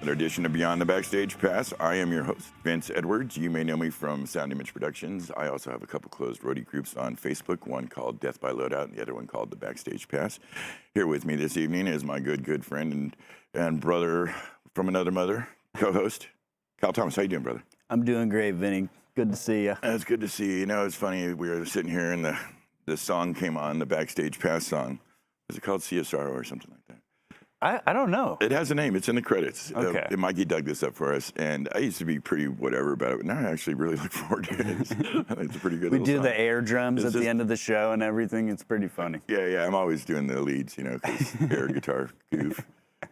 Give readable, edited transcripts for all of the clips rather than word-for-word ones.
another edition of Beyond the Backstage Pass. I am your host, Vince Edwards. You may know me from Sound Image Productions. I also have a couple closed roadie groups on Facebook, one called Death by Loadout and the other one called The Backstage Pass. Here with me this evening is my good friend and brother from another mother, co-host, Kyle Thomas. How you doing, brother? I'm doing great, Vinny. Good to see you. It's good to see you. You know, it's funny, we were sitting here and the song came on, the Backstage Pass song. Is it called CSR or something like that? I don't know. It has a name. It's in the credits. Okay. Mikey dug this up for us, and I used to be pretty whatever about it, but now I actually really look forward to it. I think it's a pretty good We little do song. the air drums at the end of the show and everything. It's pretty funny. Yeah, I'm always doing the leads, you know, because air guitar goof.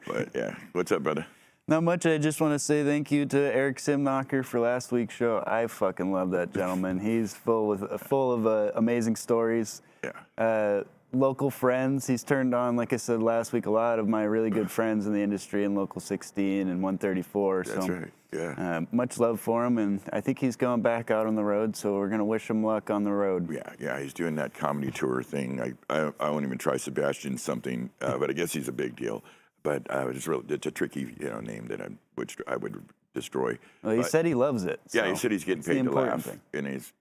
But yeah, what's up, brother? Not much. I just want to say thank you to Eric Simnocker for last week's show. I fucking love that gentleman. He's full of amazing stories. Yeah. Local friends. He's turned on, like I said last week, a lot of my really good friends in the industry in Local 16 and 134. That's right. Yeah. Much love for him, and I think he's going back out on the road, so we're going to wish him luck on the road. Yeah, he's doing that comedy tour thing. I won't even try Sebastian something, but I guess he's a big deal. But it's a tricky, name that I would destroy. Well, he said he loves it. Yeah, so he said he's getting paid to laugh, thing. and he's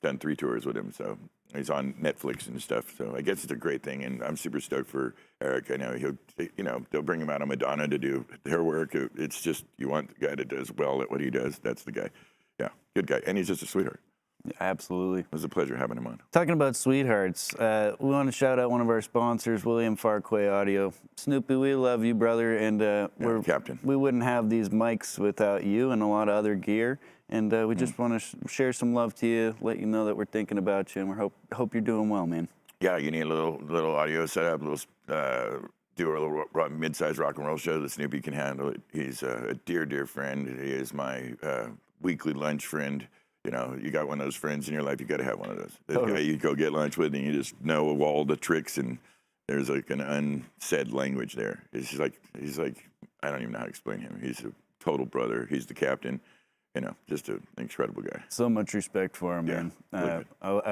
done 3 tours with him, so he's on Netflix and stuff. So I guess it's a great thing, and I'm super stoked for Eric. I know they'll bring him out of Madonna to do their work. It's just you want the guy that does well at what he does. That's the guy. Yeah, good guy, and he's just a sweetheart. Absolutely. It was a pleasure having him on. Talking about sweethearts, we want to shout out one of our sponsors, William Farquay Audio. Snoopy, we love you, brother, and we're Captain. We wouldn't have these mics without you and a lot of other gear, and we just want to share some love to you, let you know that we're thinking about you, and we hope you're doing well, man. Yeah, you need a little audio setup, do a little mid-sized rock and roll show that Snoopy can handle it. He's a dear friend. He is my weekly lunch friend. You know, you got one of those friends in your life, you got to have one of those. The guy you go get lunch with, and you just know all the tricks, and there's like an unsaid language there. He's like, I don't even know how to explain him. He's a total brother. He's the captain. Just an incredible guy. So much respect for him, man.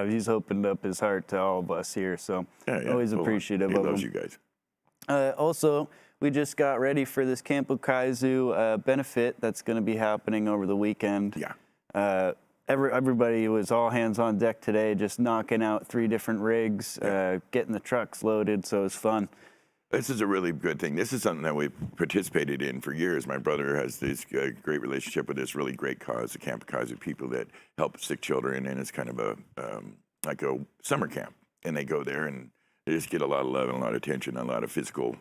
He's opened up his heart to all of us here, so always appreciative of him. He loves you guys. Also, we just got ready for this Campbell Kaizu benefit that's going to be happening over the weekend. Yeah. Everybody was all hands on deck today, just knocking out 3 different rigs, getting the trucks loaded, so it was fun. This is a really good thing. This is something that we've participated in for years. My brother has this great relationship with this really great cause, the Campbell Kaizu people that help sick children, and it's kind of like a summer camp. And they go there and they just get a lot of love and a lot of attention, a lot of physical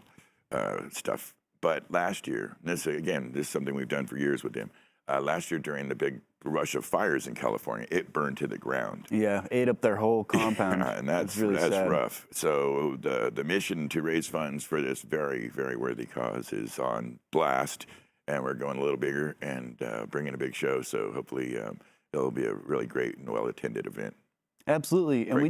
stuff. But last year, this is something we've done for years with them. Last year during the big rush of fires in California, it burned to the ground. Yeah, ate up their whole compound. And that's really sad. rough. So the mission to raise funds for this very, very worthy cause is on blast, and we're going a little bigger and bringing a big show. So hopefully it'll be a really great and well-attended event. Absolutely, and we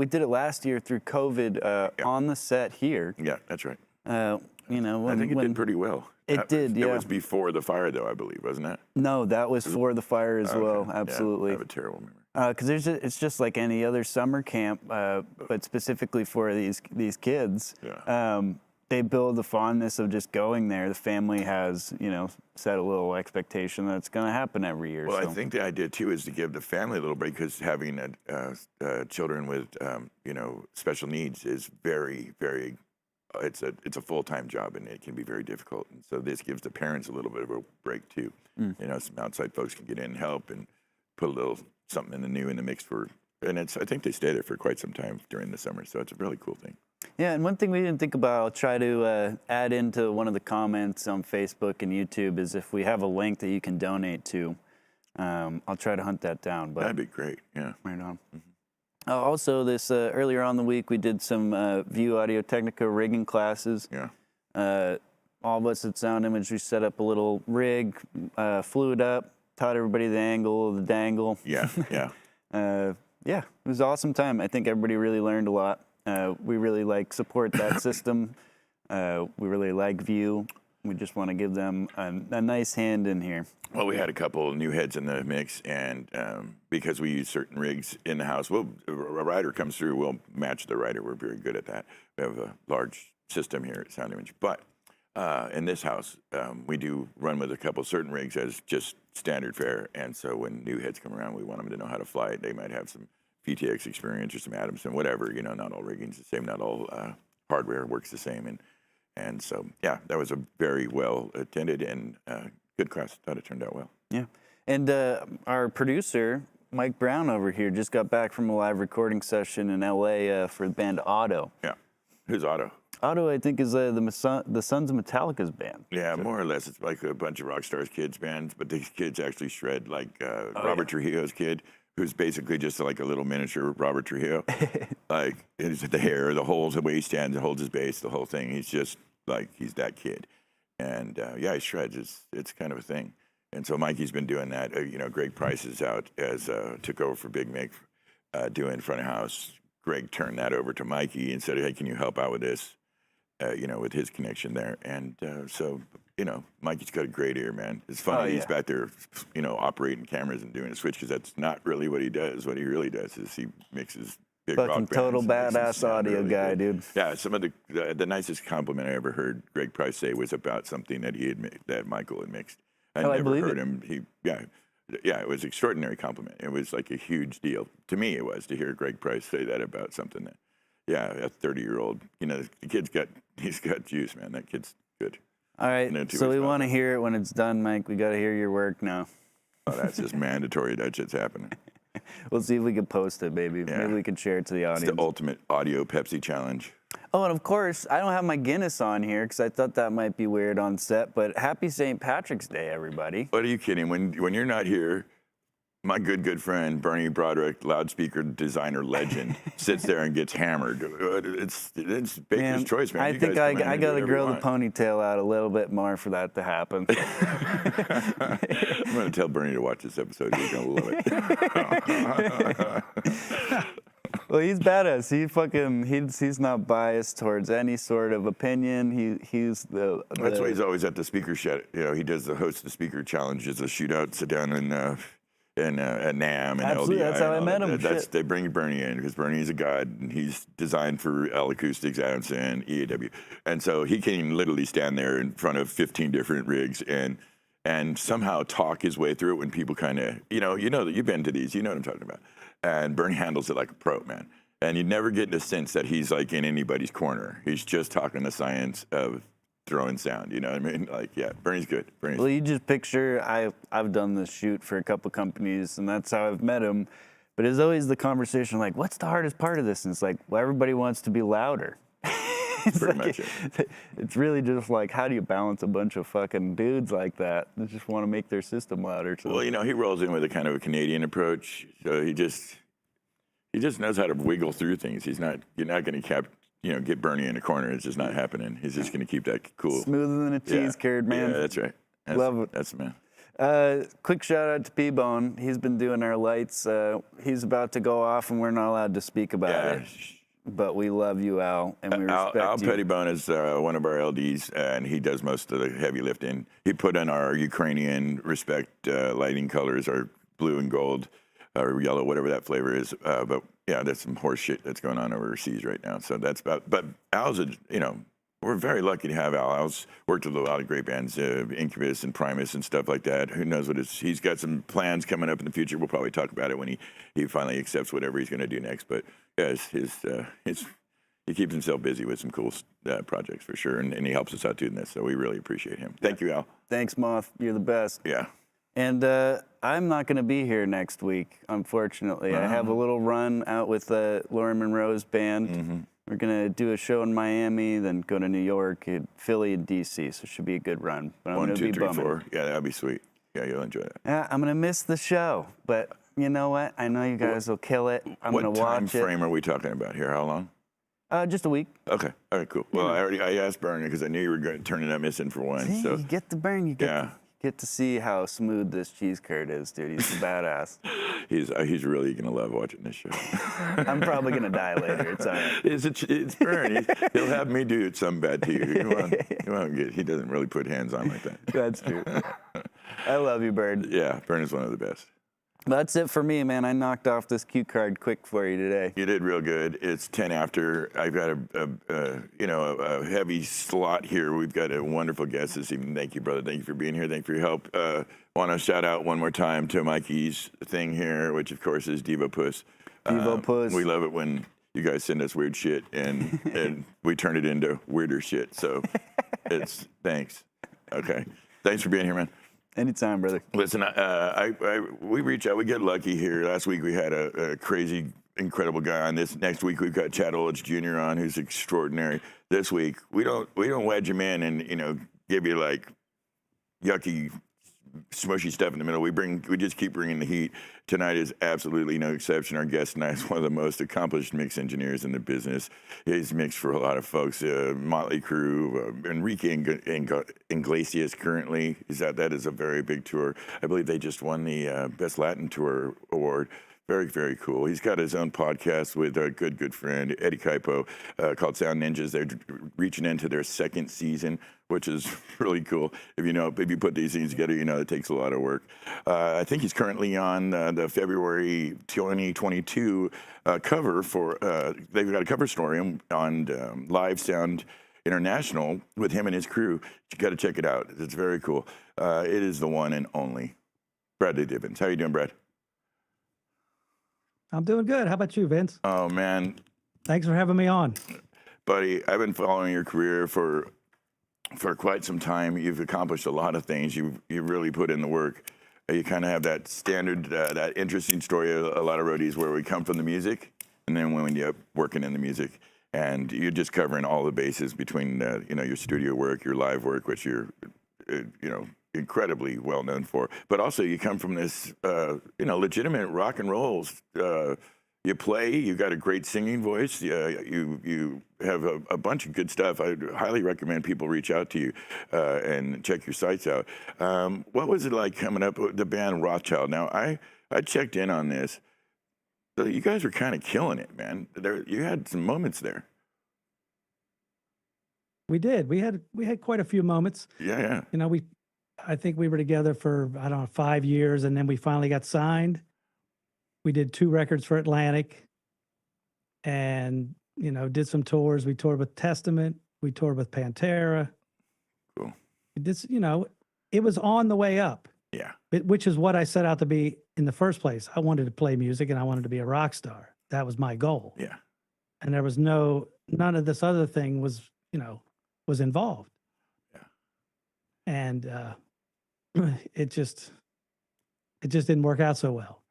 did it last year through COVID on the set here. Yeah, that's right. I think it did pretty well. It did, yeah. It was before the fire, though, I believe, wasn't it? No, that was for the fire as well. Okay. Absolutely. Yeah, I have a terrible memory. Because it's just like any other summer camp, but specifically for these kids. Yeah. They build the fondness of just going there. The family has, set a little expectation that it's going to happen every year. Well, I think the idea too is to give the family a little break, because having children with special needs is very, very. It's a full-time job, and it can be very difficult. And so this gives the parents a little bit of a break too. Some outside folks can get in and help and put a little something new in the mix and I think they stay there for quite some time during the summer. So it's a really cool thing. Yeah, and one thing we didn't think about, I'll try to add into one of the comments on Facebook and YouTube, is if we have a link that you can donate to. I'll try to hunt that down. But that'd be great. Yeah. Right on. Mm-hmm. Also, this earlier on the week, we did some View Audio Technica rigging classes. Yeah. All of us at Sound Image, we set up a little rig, flew it up, taught everybody the angle of the dangle. Yeah, yeah. Yeah, it was an awesome time. I think everybody really learned a lot. We really support that system. We really like View. We just want to give them a nice hand in here. Well, we had a couple of new heads in the mix, and because we use certain rigs in the house, a rider comes through, we'll match the rider. We're very good at that. We have a large system here at Sound Image. But in this house, we do run with a couple certain rigs as just standard fare. And so when new heads come around, we want them to know how to fly it. They might have some VTX experience or some Adamson, whatever. Not all rigging's the same. Not all hardware works the same. And so, yeah, that was a very well attended and good class. Thought it turned out well. Yeah. And our producer, Mike Brown over here, just got back from a live recording session in L.A. For the band Otto. Yeah. Who's Otto? Otto, I think, is the Sons of Metallica's band. Yeah, more or less. It's like a bunch of rock stars kids bands, but these kids actually shred, like Robert Trujillo's kid, who's basically just like a little miniature Robert Trujillo. Like, it's the hair, the holes, the way he stands, holds his bass, the whole thing. He's just like, he's that kid. And yeah, he shreds. It's kind of a thing. And so Mikey's been doing that. Greg Price is out as took over for Big Mick doing front of house. Greg turned that over to Mikey and said, hey, can you help out with this? With his connection there. And so, Mikey's got a great ear, man. It's funny. He's back there, operating cameras and doing a switch because that's not really what he does. What he really does is he mixes big rock bands. Fucking total badass audio really guy, dude. Yeah, some of the nicest compliment I ever heard Greg Price say was about something that that Michael had mixed. I never heard him. It was an extraordinary compliment. It was like a huge deal. To me, it was to hear Greg Price say that about something that, a 30-year-old, the he's got juice, man. That kid's good. All right, so we want to hear it when it's done, Mike. We got to hear your work now. Oh, that's just mandatory. That shit's happening. We'll see if we can post it, baby. Yeah. Maybe we can share it to the audience. It's the ultimate audio Pepsi challenge. Oh, and of course, I don't have my Guinness on here because I thought that might be weird on set, but happy St. Patrick's Day, everybody. What are you kidding? When you're not here, my good friend, Bernie Broderick, loudspeaker designer legend, sits there and gets hammered. It's Baker's choice, man. I think I got to grow the ponytail out a little bit more for that to happen. I'm going to tell Bernie to watch this episode. He's going to love it. Well, he's badass. He's not biased towards any sort of opinion. He's That's why he's always at the speaker shed. He does the host the speaker challenges, the shootout, sit down at NAM and Absolutely, LDI. that's how I met him. They bring Bernie in because Bernie is a god, and he's designed for L Acoustics, Adamson, EAW. And so he can literally stand there in front of 15 different rigs and somehow talk his way through it when people kind of, that you've been to these, you know what I'm talking about. And Bernie handles it like a pro, man. And you never get the sense that he's like in anybody's corner. He's just talking the science of throwing sound, you know what I mean? Like, yeah, Bernie's good. Well, you just picture, I've done this shoot for a couple companies, and that's how I've met him. But it's always the conversation like, what's the hardest part of this? And it's like, well, everybody wants to be louder. Pretty much it. It's really just like, how do you balance a bunch of fucking dudes like that that just want to make their system louder? Well, he rolls in with a kind of a Canadian approach. So he just knows how to wiggle through things. You're not going to get Bernie in a corner. It's just not happening. He's just going to keep that cool. Smoother than a cheese curd, man. Yeah, that's right. Love it. That's the man. Quick shout out to P-Bone. He's been doing our lights. He's about to go off, and we're not allowed to speak about it. But we love you, Al, and we respect Al you. Pettibone is one of our LDs, and he does most of the heavy lifting. He put in our Ukrainian Respect lighting colors, our blue and gold, or yellow, whatever that flavor is. But yeah, that's some horse shit that's going on overseas right now. So that's about. But Al's we're very lucky to have Al. Al's worked with a lot of great bands, Incubus and Primus and stuff like that. Who knows what he's got some plans coming up in the future. We'll probably talk about it when he finally accepts whatever he's going to do next. But yeah, he keeps himself busy with some cool projects for sure, and he helps us out doing this. So we really appreciate him. Thank you, Al. Thanks, Moth. You're the best. Yeah. And I'm not going to be here next week, unfortunately. I have a little run out with Laura Monroe's band. Mm-hmm. We're going to do a show in Miami, then go to New York, Philly, and D.C., so it should be a good run. But I'm 1, going to 2, be 3, bumming. 4. Yeah, that'll be sweet. Yeah, you'll enjoy that. Yeah, I'm going to miss the show, but you know what? I know you guys will kill it. I'm going to watch it. What time frame are we talking about here? How long? Just a week. Okay. All right, cool. Well, I asked Bernie because I knew you were going to turn it up missing for one. See, so you get the burn. You get to see how smooth this cheese curd is, dude. He's a badass. He's really going to love watching this show. I'm probably going to die later. It's all right. It's Bernie. He'll have me do something bad to you. He doesn't really put hands on like that. That's true. I love you, Bird. Yeah, Bernie's one of the best. That's it for me, man. I knocked off this cue card quick for you today. You did real good. It's 10 after. I've got a heavy slot here. We've got a wonderful guest this evening. Thank you, brother. Thank you for being here. Thank you for your help. Want to shout out one more time to Mikey's thing here, which of course is Devo Puss. Devo Puss. We love it when you guys send us weird shit and we turn it into weirder shit. So it's thanks. Okay. Thanks for being here, man. Anytime, brother. Listen, we reach out. We get lucky here. Last week we had a crazy, incredible guy on. This next week we've got Chad Olich Jr. on, who's extraordinary. This week we don't wedge him in and give you like yucky, smushy stuff in the middle. We just keep bringing the heat. Tonight is absolutely no exception. Our guest tonight is one of the most accomplished mix engineers in the business. He's mixed for a lot of folks. Motley Crue, Enrique Iglesias currently. That is a very big tour. I believe they just won the Best Latin Tour award. Very, very cool. He's got his own podcast with a good friend, Eddie Kaipo, called Sound Ninjas. They're reaching into their second season, which is really cool. If you put these things together, it takes a lot of work. I think he's currently on the February 2022 cover for, they've got a cover story on Live Sound International with him and his crew. You got to check it out. It's very cool. It is the one and only Brad Divens. How you doing, Brad? I'm doing good. How about you, Vince? Oh, man. Thanks for having me on. Buddy, I've been following your career for quite some time. You've accomplished a lot of things. You really put in the work. You kind of have that standard, that interesting story of a lot of roadies where we come from the music, and then we end up working in the music. And you're just covering all the bases between, your studio work, your live work, which you're, incredibly well known for, but also you come from this, legitimate rock and rolls. You play. You got a great singing voice. You have a bunch of good stuff. I highly recommend people reach out to you and check your sites out. What was it like coming up with the band Rothschild? Now I checked in on this. So you guys were kind of killing it, man. You had some moments there. We did. We had quite a few moments. Yeah. I think we were together for 5 years, and then we finally got signed. We did 2 records for Atlantic, and did some tours. We toured with Testament. We toured with Pantera. Cool. It was on the way up. Yeah. Which is what I set out to be in the first place. I wanted to play music, and I wanted to be a rock star. That was my goal. Yeah. And there was none of this other thing was involved. Yeah. And it just didn't work out so well.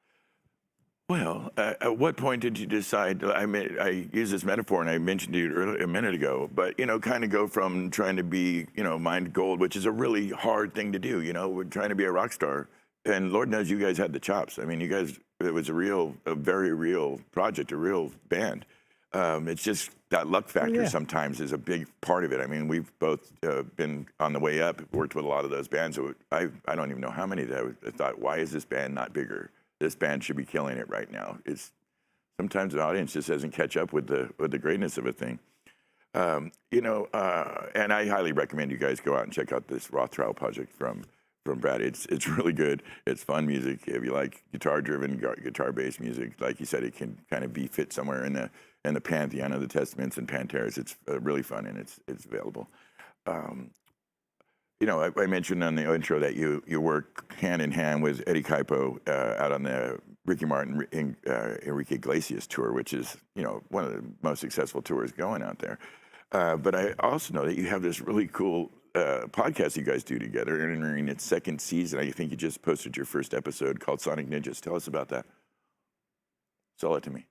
Well, at what point did you decide? I use this metaphor, and I mentioned it a minute ago, but kind of go from trying to be, mined gold, which is a really hard thing to do. We're trying to be a rock star, and Lord knows you guys had the chops. I mean, you guys, it was a very real project, a real band. It's just that luck factor sometimes is a big part of it. I mean, we've both been on the way up, worked with a lot of those bands. So I don't even know how many that I thought, why is this band not bigger? This band should be killing it right now. Sometimes the audience just doesn't catch up with the greatness of a thing. And I highly recommend you guys go out and check out this Rothschild project from Brad. It's really good. It's fun music. If you like guitar-driven, guitar-based music, like you said, it can kind of fit somewhere in the pantheon of the Testaments and Panteras. It's really fun, and it's available. I mentioned on the intro that you work hand in hand with Eddie Kaipo out on the Ricky Martin Enrique Iglesias tour, which is one of the most successful tours going out there. But I also know that you have this really cool podcast you guys do together, entering its second season. I think you just posted your first episode called Sonic Ninjas. Tell us about that. Sell it to me.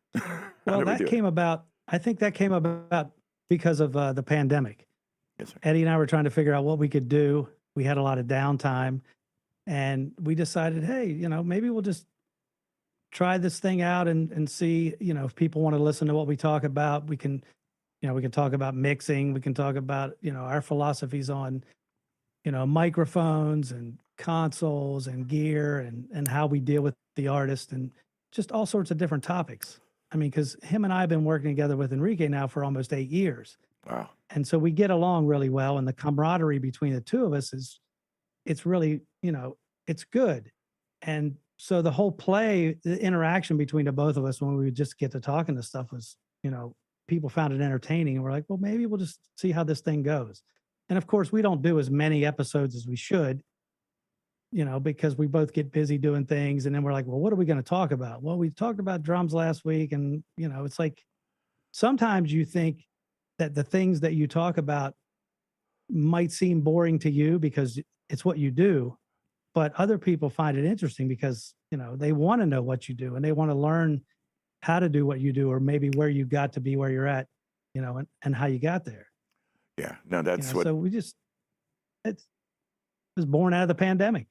Well, I think that came about because of the pandemic. Yes, sir. Eddie and I were trying to figure out what we could do. We had a lot of downtime, and we decided, hey, maybe we'll just try this thing out and see, if people want to listen to what we talk about. We can talk about mixing. We can talk about, our philosophies on, microphones and consoles and gear and how we deal with the artist and just all sorts of different topics. I mean, because him and I have been working together with Enrique now for almost 8 years. Wow. And so we get along really well. And the camaraderie between the two of us it's really, it's good. And so the whole play, the interaction between the both of us when we would just get to talking to stuff was, people found it entertaining, and we're like, well, maybe we'll just see how this thing goes. And of course, we don't do as many episodes as we should, because we both get busy doing things. And then we're like, well, what are we going to talk about? Well, we talked about drums last week. And, it's like sometimes you think that the things that you talk about might seem boring to you because it's what you do. But other people find it interesting because, they want to know what you do and they want to learn how to do what you do, or maybe where you got to be where you're at, and how you got there. Yeah, no, that's what. So it was born out of the pandemic.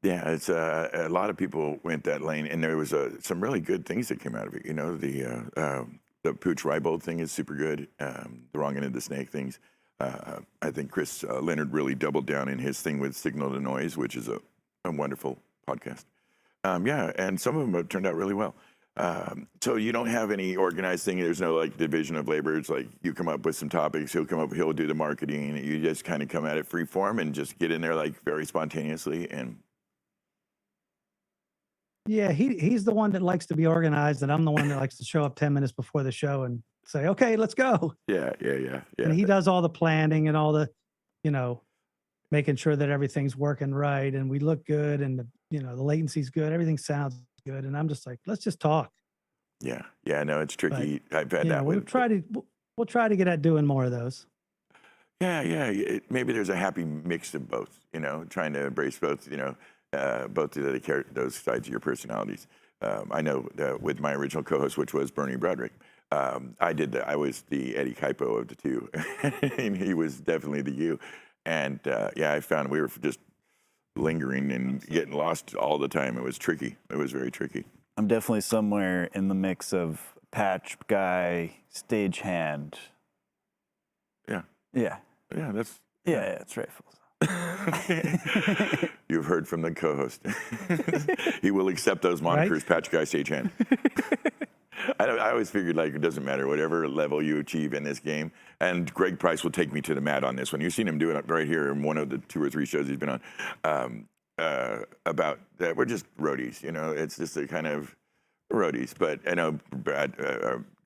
Yeah, it's a lot of people went that lane, and there was some really good things that came out of it. The Pooch Rybold thing is super good. The Wrong End of the Snake things. I think Chris Leonard really doubled down in his thing with Signal to Noise, which is a wonderful podcast. Yeah, and some of them have turned out really well. So you don't have any organized thing. There's no like division of labor. It's like you come up with some topics. He'll do the marketing. You just kind of come at it free form and just get in there like very spontaneously. And yeah, he's the one that likes to be organized, and I'm the one that likes to show up 10 minutes before the show and say, okay, let's go. Yeah. And he does all the planning and all the, making sure that everything's working right and we look good and the latency's good. Everything sounds good. And I'm just like, let's just talk. Yeah. No, it's tricky. I've had that. We'll try to get at doing more of those. Yeah. Maybe there's a happy mix of both, trying to embrace both, both of those sides of your personalities. I know that with my original co-host, which was Bernie Broderick, I was the Eddie Kaipo of the two, and he was definitely the you. And I found we were just lingering and getting lost all the time. It was tricky. It was very tricky. I'm definitely somewhere in the mix of patch guy, stagehand. Yeah. Yeah. Yeah, that's... Yeah, it's right. You've heard from the co-host. He will accept those monikers, right? Patch guy, stagehand. I always figured like it doesn't matter whatever level you achieve in this game. And Greg Price will take me to the mat on this one. You've seen him do it right here in one of the 2 or 3 shows he's been on. About that, we're just roadies. It's just a kind of roadies. But I know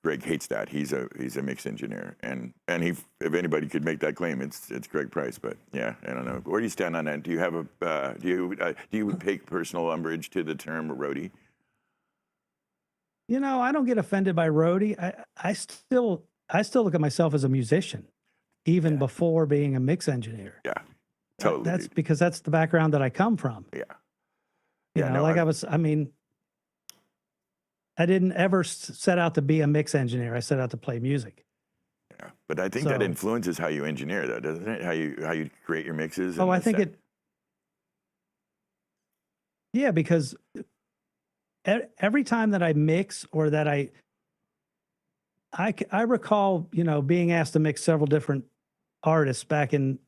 Greg hates that. He's a mix engineer, and if anybody could make that claim, it's Greg Price. But yeah, I don't know. Where do you stand on that? Do you have do you take personal umbrage to the term roadie? I don't get offended by roadie. I still look at myself as a musician, even before being a mix engineer. Yeah, totally. That's because that's the background that I come from. Yeah. I didn't ever set out to be a mix engineer. I set out to play music. Yeah, but I think that influences how you engineer, though, doesn't it? How you create your mixes. I think it. Yeah, because every time that I mix or that I recall, being asked to mix several different artists back in,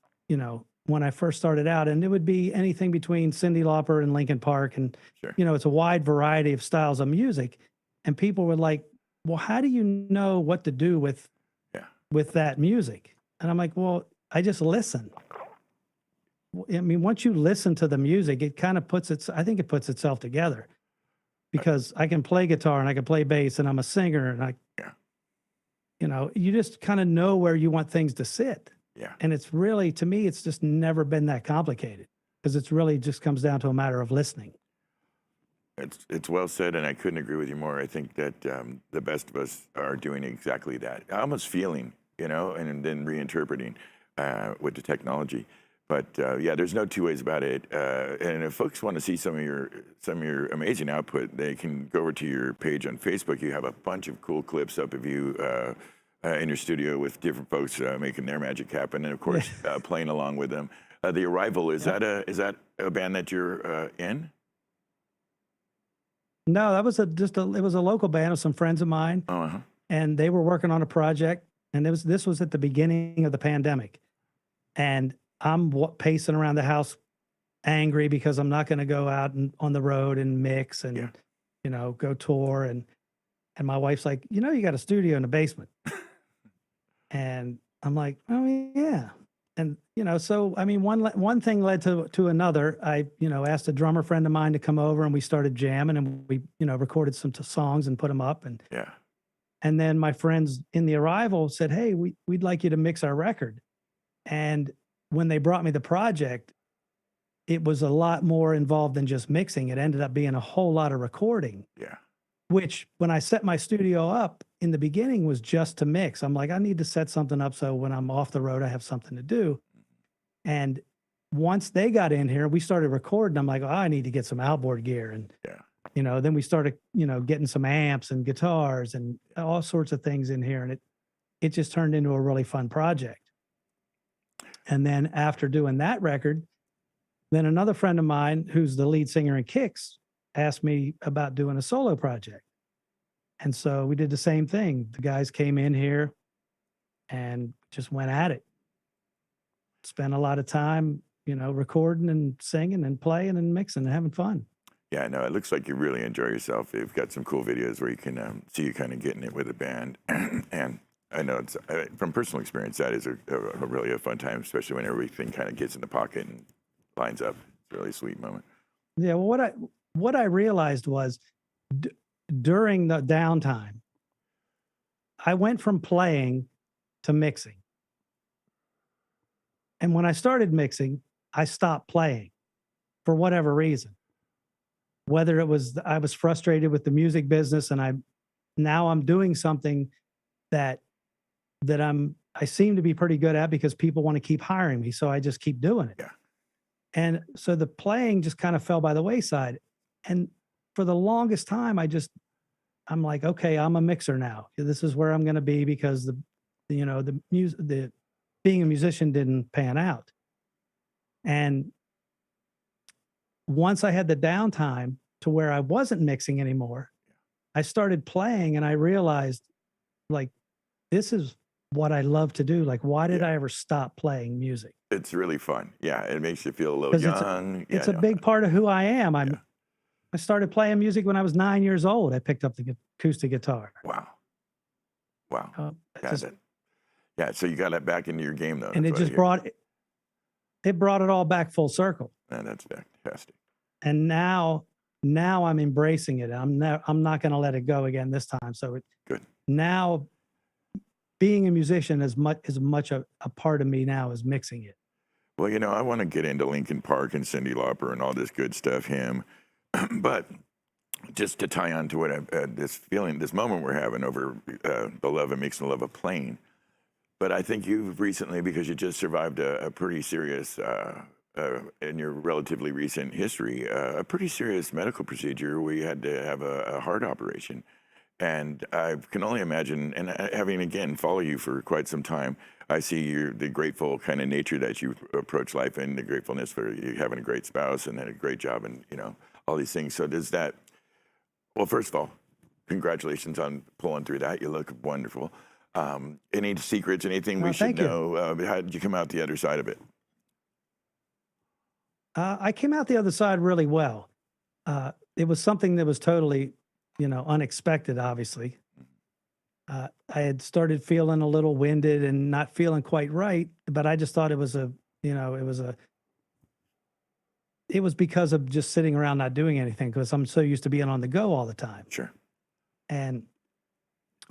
when I first started out, and it would be anything between Cyndi Lauper and Linkin Park, and sure. It's a wide variety of styles of music, and people were like, "Well, how do you know what to do with that music?" And I'm like, "Well, I just listen." I mean, once you listen to the music, it kind of puts itself together. Because I can play guitar and I can play bass and I'm a singer and you just kind of know where you want things to sit. Yeah. And it's really, to me, it's just never been that complicated because it's really just comes down to a matter of listening. It's well said, and I couldn't agree with you more. I think that the best of us are doing exactly that, almost feeling, and then reinterpreting with the technology. But there's no 2 ways about it. And if folks want to see some of your amazing output, they can go over to your page on Facebook. You have a bunch of cool clips up of you in your studio with different folks making their magic happen, and of course playing along with them. The Arrival, is that a band that you're in? No, that was it was a local band of some friends of mine, and they were working on a project, and this was at the beginning of the pandemic, and I'm pacing around the house angry because I'm not going to go out and on the road and mix and, go tour. And my wife's like, you got a studio in the basement. And I'm like, oh, yeah. and so I mean, one thing led to another. I asked a drummer friend of mine to come over, and we started jamming, and we recorded some songs and put them up, Yeah. and then my friends in the Arrival said, "Hey, we'd like you to mix our record." And when they brought me the project, it was a lot more involved than just mixing. It ended up being a whole lot of recording, Yeah. which when I set my studio up in the beginning was just to mix. I'm like, I need to set something up so when I'm off the road, I have something to do. And once they got in here, we started recording. I'm like, oh, I need to get some outboard gear. And, Yeah. then we started, getting some amps and guitars and all sorts of things in here. And it just turned into a really fun project. And then after doing that record, then another friend of mine who's the lead singer in Kix asked me about doing a solo project. And so we did the same thing. The guys came in here and just went at it. Spent a lot of time, recording and singing and playing and mixing and having fun. Yeah, no, it looks like you really enjoy yourself. You've got some cool videos where you can see you kind of getting it with a band. And I know it's from personal experience, that is a really a fun time, especially when everything kind of gets in the pocket and lines up. It's a really sweet moment. Yeah, well, what I realized was during the downtime, I went from playing to mixing. And when I started mixing, I stopped playing for whatever reason. Whether it was I was frustrated with the music business, and now I'm doing something that I seem to be pretty good at because people want to keep hiring me, so I just keep doing it. Yeah. And so the playing just kind of fell by the wayside. And for the longest time, I'm like, okay, I'm a mixer now. This is where I'm going to be because the being a musician didn't pan out. And once I had the downtime to where I wasn't mixing anymore, I started playing and I realized, like, this is what I love to do. Like, why did I ever stop playing music? It's really fun. Yeah, it makes you feel a little young. It's a big part of who I am. I started playing music when I was 9 years old. I picked up the acoustic guitar. Wow. Just, So you got that back into your game, though. And it just brought it all back full circle. And that's fantastic. And now I'm embracing it. I'm not going to let it go again this time. So Good. Now being a musician is much a part of me now as mixing it. Well, I want to get into Linkin Park and Cyndi Lauper and all this good stuff, but just to tie on to what this moment we're having over the love, it makes the love a plane. But I think you've recently, because you just survived a pretty serious, in your relatively recent history, a pretty serious medical procedure where you had to have a heart operation. And I can only imagine, and having, again, follow you for quite some time, I see the grateful kind of nature that you approach life in, the gratefulness for you having a great spouse and then a great job and, all these things. So well, first of all, congratulations on pulling through that. You look wonderful. Any secrets, anything we should know? How did you come out the other side of it? I came out the other side really well. It was something that was totally, unexpected, obviously. I had started feeling a little winded and not feeling quite right, but I just thought it was it was because of just sitting around not doing anything because I'm so used to being on the go all the time. Sure. And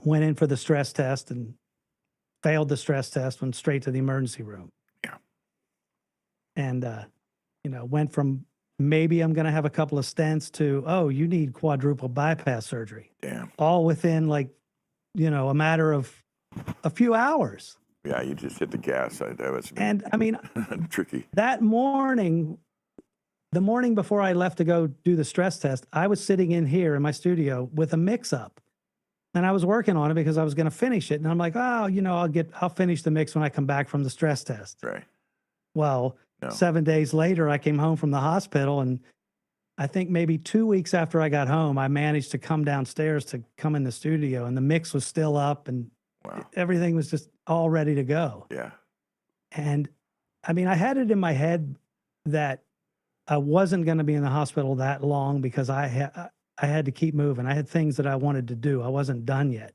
went in for the stress test and failed the stress test, went straight to the emergency room. Yeah. And, went from maybe I'm going to have a couple of stents to, oh, you need quadruple bypass surgery. Damn. All within a matter of a few hours. Yeah, you just hit the gas. That was And I mean, tricky. that morning, the morning before I left to go do the stress test, I was sitting in here in my studio with a mix up. And I was working on it because I was going to finish it. And I'm like, oh, I'll finish the mix when I come back from the stress test. Right. Well, 7 days later, I came home from the hospital, and I think maybe 2 weeks after I got home, I managed to come downstairs to come in the studio, and the mix was still up, and everything was just all ready to go. Yeah. And I mean, I had it in my head that I wasn't going to be in the hospital that long because I had to keep moving. I had things that I wanted to do. I wasn't done yet.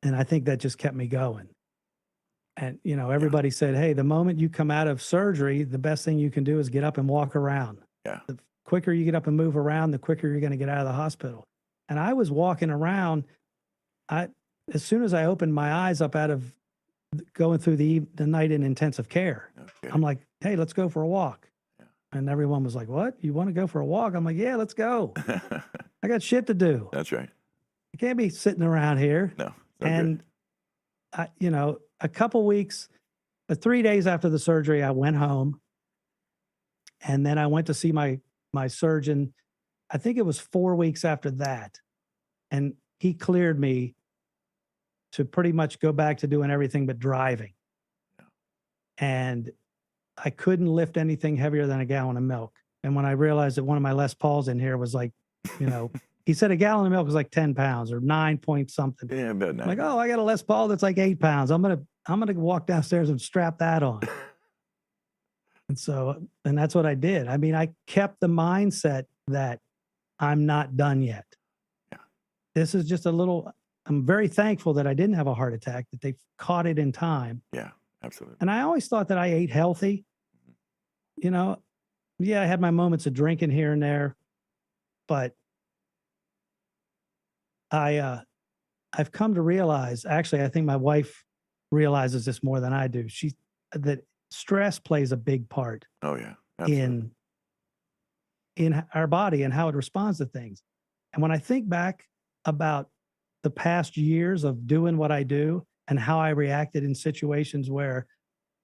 And I think that just kept me going. And, everybody said, hey, the moment you come out of surgery, the best thing you can do is get up and walk around. Yeah. The quicker you get up and move around, the quicker you're going to get out of the hospital. And I was walking around. As soon as I opened my eyes up out of going through the night in intensive care, Okay. I'm like, hey, let's go for a walk. Yeah. And everyone was like, what? You want to go for a walk? I'm like, yeah, let's go. I got shit to do. That's right. I can't be sitting around here. No. And a couple weeks, 3 days after the surgery, I went home, and then I went to see my surgeon. I think it was 4 weeks after that, and he cleared me to pretty much go back to doing everything but driving. Yeah. And I couldn't lift anything heavier than a gallon of milk. And when I realized that one of my Les Pauls in here was like, he said a gallon of milk was like 10 pounds or 9 point something. Yeah, about 9. I'm like, oh, I got a Les Paul that's like 8 pounds. I'm gonna walk downstairs and strap that on. And that's what I did. I mean, I kept the mindset that I'm not done yet. Yeah. This is just I'm very thankful that I didn't have a heart attack, that they caught it in time. Yeah, absolutely. And I always thought that I ate healthy. Yeah, I had my moments of drinking here and there, but I've come to realize, actually, I think my wife realizes this more than I do. That stress plays a big part Oh, yeah. Absolutely. in our body and how it responds to things. And when I think back about the past years of doing what I do and how I reacted in situations where,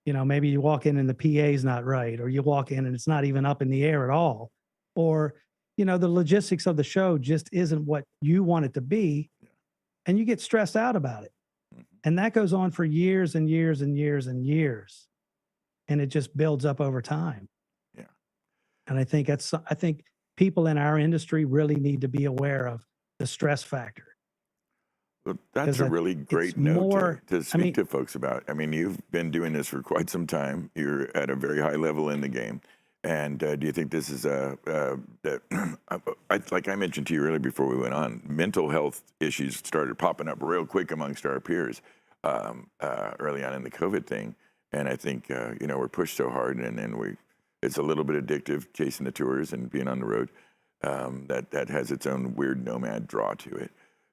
maybe you walk in and the PA is not right, or you walk in and it's not even up in the air at all, or, the logistics of the show just isn't what you want it to be, and you get stressed out about it. Mhm. And that goes on for years and years and years and years. And it just builds up over time. Yeah. And I think people in our industry really need to be aware of the stress factor. Well, that's 'Cause a really great note to speak to folks about. I mean, you've been doing this for quite some time. You're at a very high level in the game. And do you think this is like I mentioned to you earlier before we went on, mental health issues started popping up real quick amongst our peers early on in the COVID thing. And I think, we're pushed so hard, and then it's a little bit addictive chasing the tours and being on the road. That has its own weird nomad draw to it.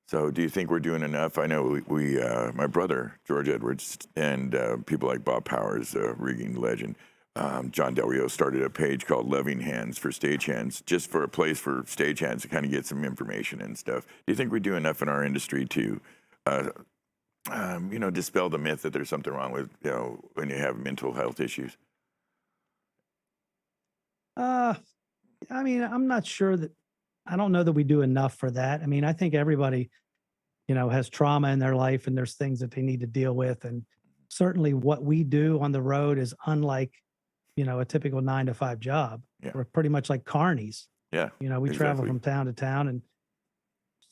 So do you think we're doing enough? I know we my brother, George Edwards, and people like Bob Powers, rigging legend, John Del Rio, started a page called Loving Hands for Stagehands, just for a place for stagehands to kind of get some information and stuff. Do you think we do enough in our industry to, dispel the myth that there's something wrong with, when you have mental health issues? I mean, I'm not sure I don't know that we do enough for that. I mean, I think everybody, has trauma in their life, and there's things that they need to deal with. And certainly what we do on the road is unlike, a typical 9-to-5 job. Yeah. We're pretty much like carnies. Yeah. We travel from town to town and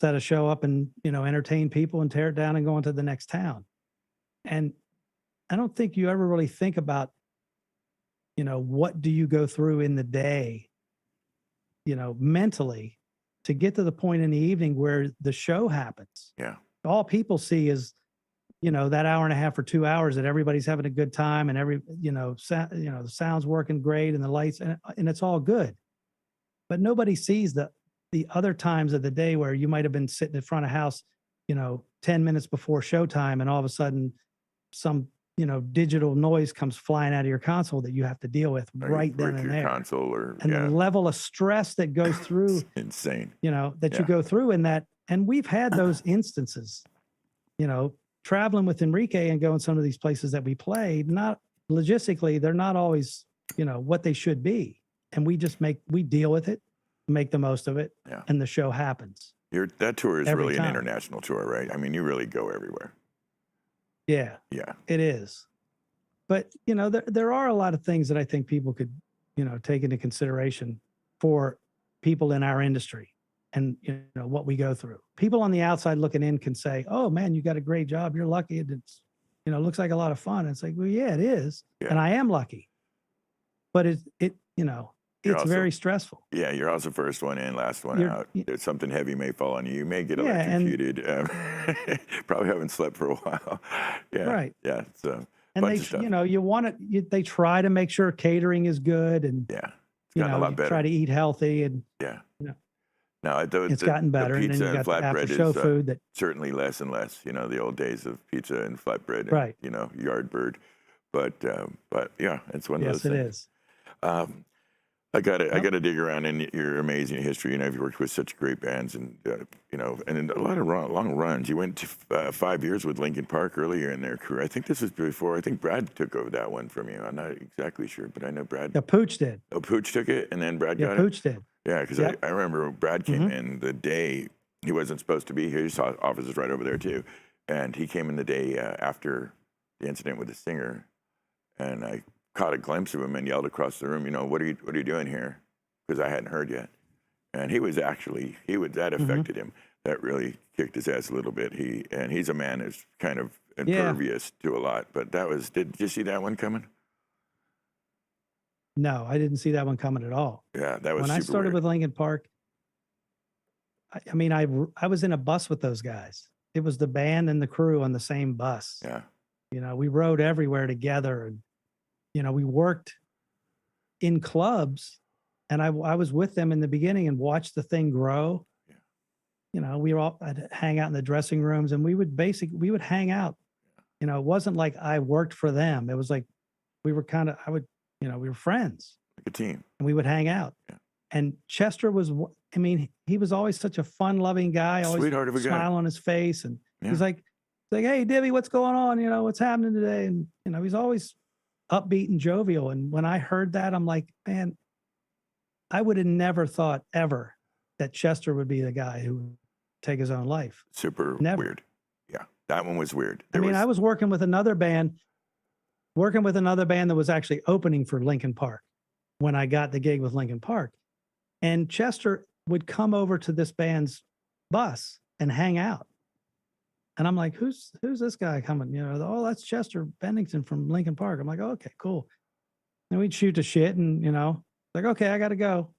set a show up and, entertain people and tear it down and go on to the next town. And I don't think you ever really think about, what do you go through in the day, mentally, to get to the point in the evening where the show happens. Yeah. All people see is, that hour and a half or 2 hours that everybody's having a good time, and the sound's working great and the lights, and it's all good. But nobody sees the other times of the day where you might have been sitting in front of house, 10 minutes before showtime, and all of a sudden some, digital noise comes flying out of your console that you have to deal with right then and there. Console and the level of stress that goes through, it's insane. That you go through in that. And we've had those instances, traveling with Enrique and going some of these places that we played, not logistically, they're not always, what they should be. And we deal with it, make the most of it. Yeah. And the show happens. That tour is Every really time. an international tour, right? I mean, you really go everywhere. Yeah. Yeah. It is. But, there are a lot of things that I think people could, take into consideration for people in our industry and, what we go through. People on the outside looking in can say, oh man, you got a great job. You're lucky. It's, looks like a lot of fun. It's like, well, yeah, it is. Yeah. And I am lucky, but it's also very stressful. Yeah. You're also first one in, last one out. If something heavy may fall on you. You may get electrocuted. Probably haven't slept for a while. Yeah. Right. Yeah. So, And bunch they, of stuff. you know, they try to make sure catering is good and, Yeah, it's you gotten a know, lot you better. try to eat healthy and, Yeah. you know, No, it's gotten better. The And then pizza you and got the after flatbread show is food that, certainly less and less. You know, the old days of pizza and flatbread and, right. you know, Yardbird. But yeah, it's one of Yes, those it things. is. Um, I got Yep. to dig around in your amazing history. You know, you've worked with such great bands, and you know, and in a lot of long runs. You went to 5 years with Linkin Park earlier in their career. I think this was before. I think Brad took over that one from you. I'm not exactly sure, but I know Brad. Yeah, Pooch did. Oh, Pooch took it, and then Brad Yeah, got it. Pooch did. Yeah, because Yep. I remember Brad came Mhm. in the day he wasn't supposed to be here. His office is right over there too, and he came in the day after the incident with the singer, and I caught a glimpse of him and yelled across the room, you know, what are you doing here? Because I hadn't heard yet, and that Mhm. affected him. That really kicked his ass a little bit. He's a man who's kind of Yeah. impervious to a lot, but did you see that one coming? No, I didn't see that one coming at all. Yeah, that was When I super started weird. with Linkin Park, I mean, I was in a bus with those guys. It was the band and the crew on the same bus. Yeah, You know, we rode everywhere together, and you know, we worked in clubs, and I was with them in the beginning and watched the thing grow. Yeah. You know, I'd hang out in the dressing rooms, and we would hang out. You know, it wasn't like I worked for them. It was like we were we were friends, like a team. and we would hang out. Yeah. And Chester I mean, he was always such a fun-loving guy, always Sweetheart of a guy. smile on his face, and Yeah. he's like, "Hey, Divvy, what's going on? You know, what's happening today?" And you know, he's always upbeat and jovial. And when I heard that, I'm like, man, I would have never thought ever that Chester would be the guy who would take his own life. Super Never. weird. Yeah, that one was weird. I was working with another band that was actually opening for Linkin Park when I got the gig with Linkin Park. And Chester would come over to this band's bus and hang out. And I'm like, who's this guy coming? You know, oh, that's Chester Bennington from Linkin Park. I'm like, oh, okay, cool. And we'd shoot the shit and, you know, like, okay, I got to go.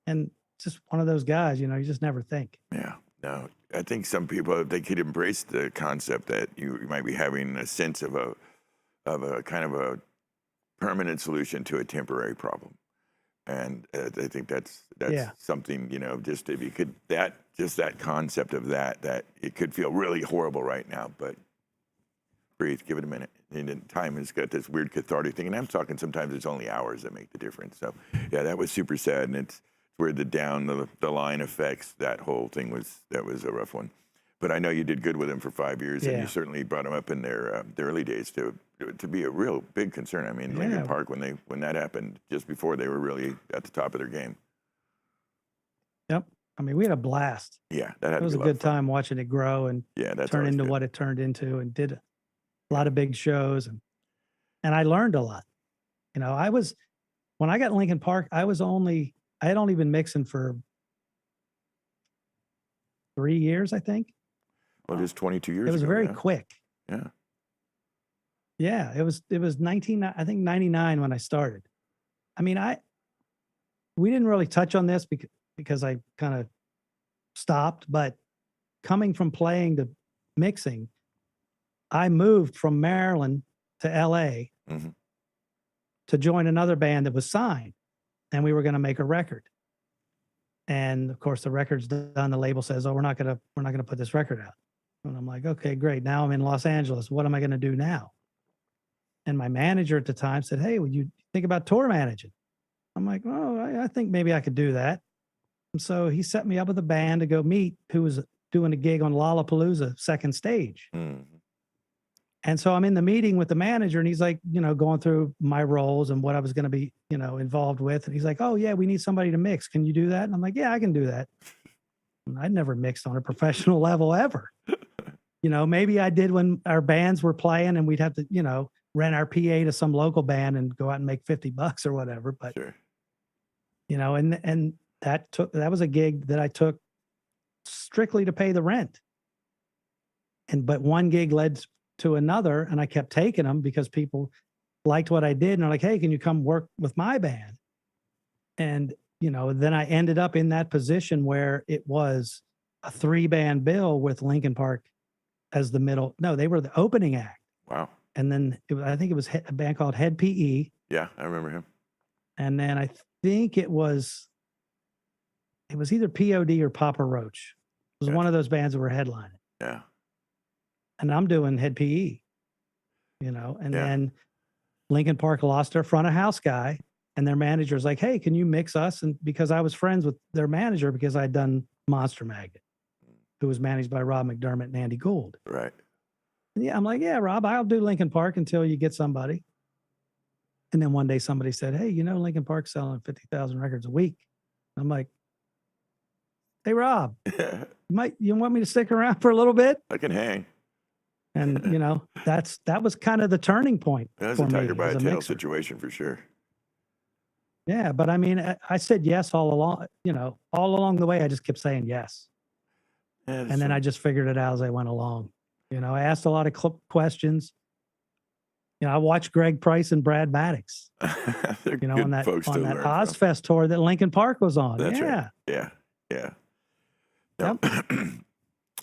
And just one of those guys, you know, you just never think. Yeah, no. I think some people, if they could embrace the concept that you might be having a sense of a kind of a permanent solution to a temporary problem. And I think that's Yeah. something, you know, just if you could, that concept of that it could feel really horrible right now, but breathe, give it a minute. And then time has got this weird cathartic thing. And I'm talking sometimes it's only hours that make the difference. So yeah, that was super sad. And it's where the line effects, that whole thing was a rough one. But I know you did good with them for 5 years, and Yeah. you certainly brought them up in their early days to be a real big concern. I mean, Linkin Yeah. Park, when that happened, just before they were really at the top of their game. Yep. I mean, we had a blast. Yeah, that had It was to a be a lot of good fun. time watching it grow and Yeah, that's turn always into good. what it turned into, and did a lot of big shows. And I learned a lot. You know, when I got Linkin Park, I had only been mixing for 3 years, I think. Well, just 22 years It was ago. very yeah. quick. Yeah. Yeah, it was 99 when I started. I mean, we didn't really touch on this because I kind of stopped, but coming from playing to mixing, I moved from Maryland to LA Mhm. to join another band that was signed, and we were going to make a record. And of course, the record's done. The label says, "Oh, we're not gonna put this record out." And I'm like, "Okay, great. Now I'm in Los Angeles. What am I going to do now?" And my manager at the time said, "Hey, would you think about tour managing?" I'm like, "Oh, I think maybe I could do that." And so he set me up with a band to go meet who was doing a gig on Lollapalooza second stage. Mhm. And so I'm in the meeting with the manager, and he's like, you know, going through my roles and what I was going to be, you know, involved with. And he's like, "Oh yeah, we need somebody to mix. Can you do that?" And I'm like, "Yeah, I can do that." And I'd never mixed on a professional level ever. You know, maybe I did when our bands were playing and we'd have to, you know, rent our PA to some local band and go out and make $50 or whatever. But, Sure. you know, and that was a gig that I took strictly to pay the rent. But one gig led to another, and I kept taking them because people liked what I did. And they're like, "Hey, can you come work with my band?" And, you know, then I ended up in that position where it was a 3-band bill with Linkin Park as the middle. No, they were the opening act. Wow. and then I think it was a band called Head PE, Yeah, I remember him. and then I think it was either POD or Papa Roach. It was Gotcha. one of those bands that were headlining, Yeah. and I'm doing Head PE, and Yeah. then Linkin Park lost their front of house guy, and their manager's like, "Hey, can you mix us?" And because I was friends with their manager because I'd done Monster Magnet, who was managed by Rob McDermott and Andy Gould. Right. And yeah, I'm like, "Yeah, Rob, I'll do Linkin Park until you get somebody." And then one day somebody said, "Hey, Linkin Park's selling 50,000 records a week." I'm like, "Hey, Rob, you want me to stick around for a little bit?" I can hang. And that was kind of the turning point That was for a tiger me by as a a tail mixer. situation for sure. Yeah, but I mean, I said yes all along. All along the way, I just kept saying yes, Yeah, and then I just figured it out as I went along. I asked a lot of questions. I watched Greg Price and Brad Maddox. they're good On that folks to learn from. Ozfest tour that Linkin Park was on. That's yeah, right. Yeah. No,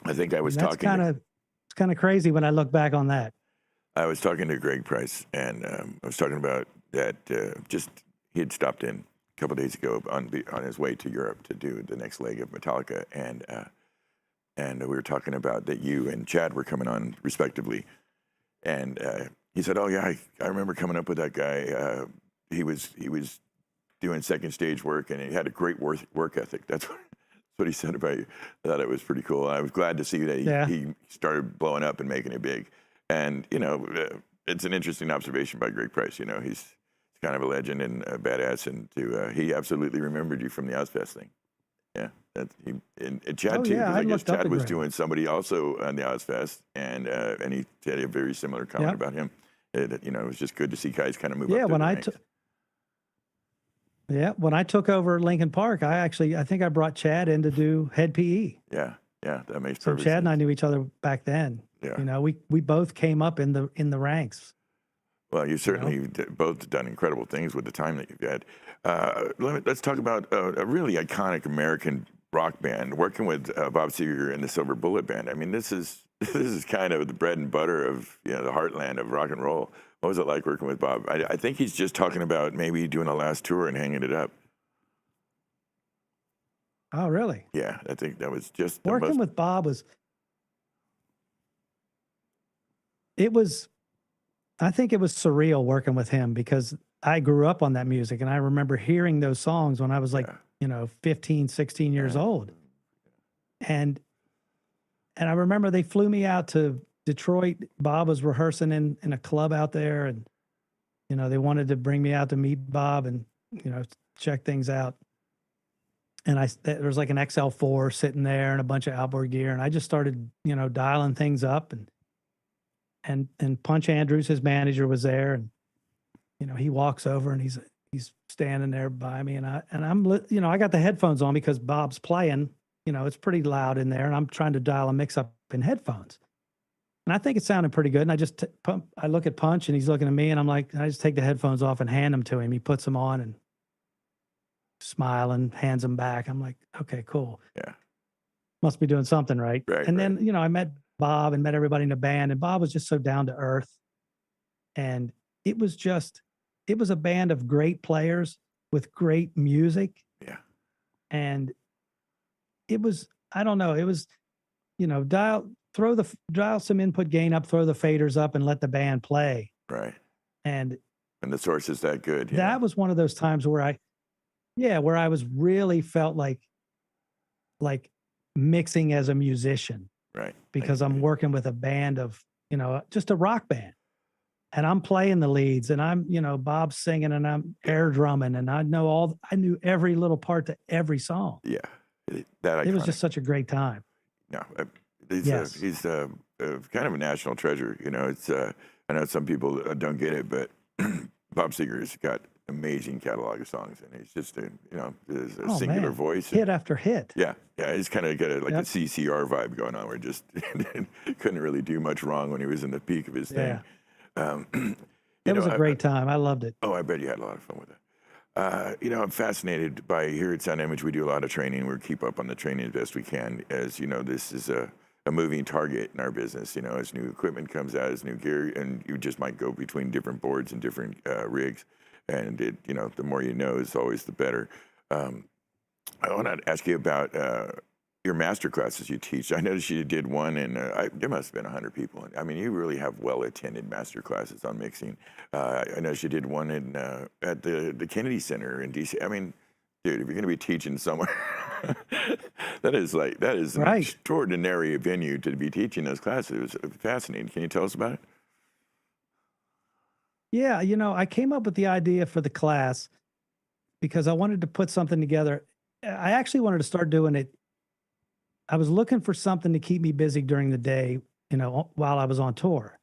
I think I was that's talking. it's kind of crazy when I look back on that. I was talking to Greg Price, and I was talking about that. He had stopped in a couple days ago on his way to Europe to do the next leg of Metallica, and we were talking about that you and Chad were coming on respectively, and he said, "Oh yeah, I remember coming up with that guy. He was doing second stage work, and he had a great work ethic. That's what he said about you. I thought it was pretty cool. I was glad to see that he started blowing up and making it big. And it's an interesting observation by Greg Price. He's kind of a legend and a badass, and he absolutely remembered you from the Ozfest thing. Yeah, and Chad too, because I guess Chad was doing somebody also on the Ozfest, and he had a very similar comment about him. It was just good to see guys kind of move up. When I took over Linkin Park, I think I brought Chad in to do Head PE. Yeah, that makes perfect sense. So Chad sense. and I knew each other back then. Yeah. We both came up in the ranks. Well, you've certainly both done incredible things with the time that you've had. Let's talk about a really iconic American rock band, working with Bob Seger and the Silver Bullet Band. I mean, this is kind of the bread and butter of the heartland of rock and roll. What was it like working with Bob? I think he's just talking about maybe doing a last tour and hanging it up. Oh, really? Yeah, I think that was just working with Bob I think it was surreal working with him because I grew up on that music and I remember hearing those songs when I was 15, 16 years old. And I remember they flew me out to Detroit. Bob was rehearsing in a club out there, and they wanted to bring me out to meet Bob and check things out. And there was like an XL4 sitting there and a bunch of outboard gear, and I just started dialing things up, and Punch Andrews, his manager, was there, and he walks over and he's standing there by me, and I'm I got the headphones on because Bob's playing. It's pretty loud in there, and I'm trying to dial a mix up in headphones. And I think it sounded pretty good. And I just I look at Punch, and he's looking at me, and I'm like, I just take the headphones off and hand them to him. He puts them on and smiling, hands them back. I'm like, okay, cool. Yeah. Must be doing something right. And then, I met Bob and met everybody in the band, and Bob was just so down to earth. And it was a band of great players with great music. Yeah. And it was, I don't know, it was, dial some input gain up, throw the faders up, and let the band play. Right. And the source is that good. That was one of those times where I was really felt like mixing as a musician. Right. Because I'm working with a band of, just a rock band. And I'm playing the leads, and I'm, Bob's singing, and I'm air drumming, and I knew every little part to every song. Yeah. It was just such a great time. No, he's kind of a national treasure. It's I know some people don't get it, but Bob Seger's got amazing catalog of songs, and he's just a singular voice. Hit after hit. Yeah, he's kind of got a CCR vibe going on, where just couldn't really do much wrong when he was in the peak of his thing. It was a great time. I loved it. Oh, I bet you had a lot of fun with it. I'm fascinated by here at Sound Image. We do a lot of training. We keep up on the training as best we can. As you know, this is a a moving target in our business. You know, as new equipment comes out, as new gear, and you just might go between different boards and different rigs. And it, you know, the more you know is always the better. I want to ask you about your master classes you teach. I noticed you did one, and there must have been 100 people. I mean, you really have well-attended master classes on mixing. I noticed you did one at the Kennedy Center in D.C. I mean, dude, if you're going to be teaching somewhere, that is an Right. extraordinary venue to be teaching those classes. It was fascinating. Can you tell us about it? Yeah, you know, I came up with the idea for the class because I wanted to put something together. I actually wanted to start doing it. I was looking for something to keep me busy during the day, you know, while I was on tour.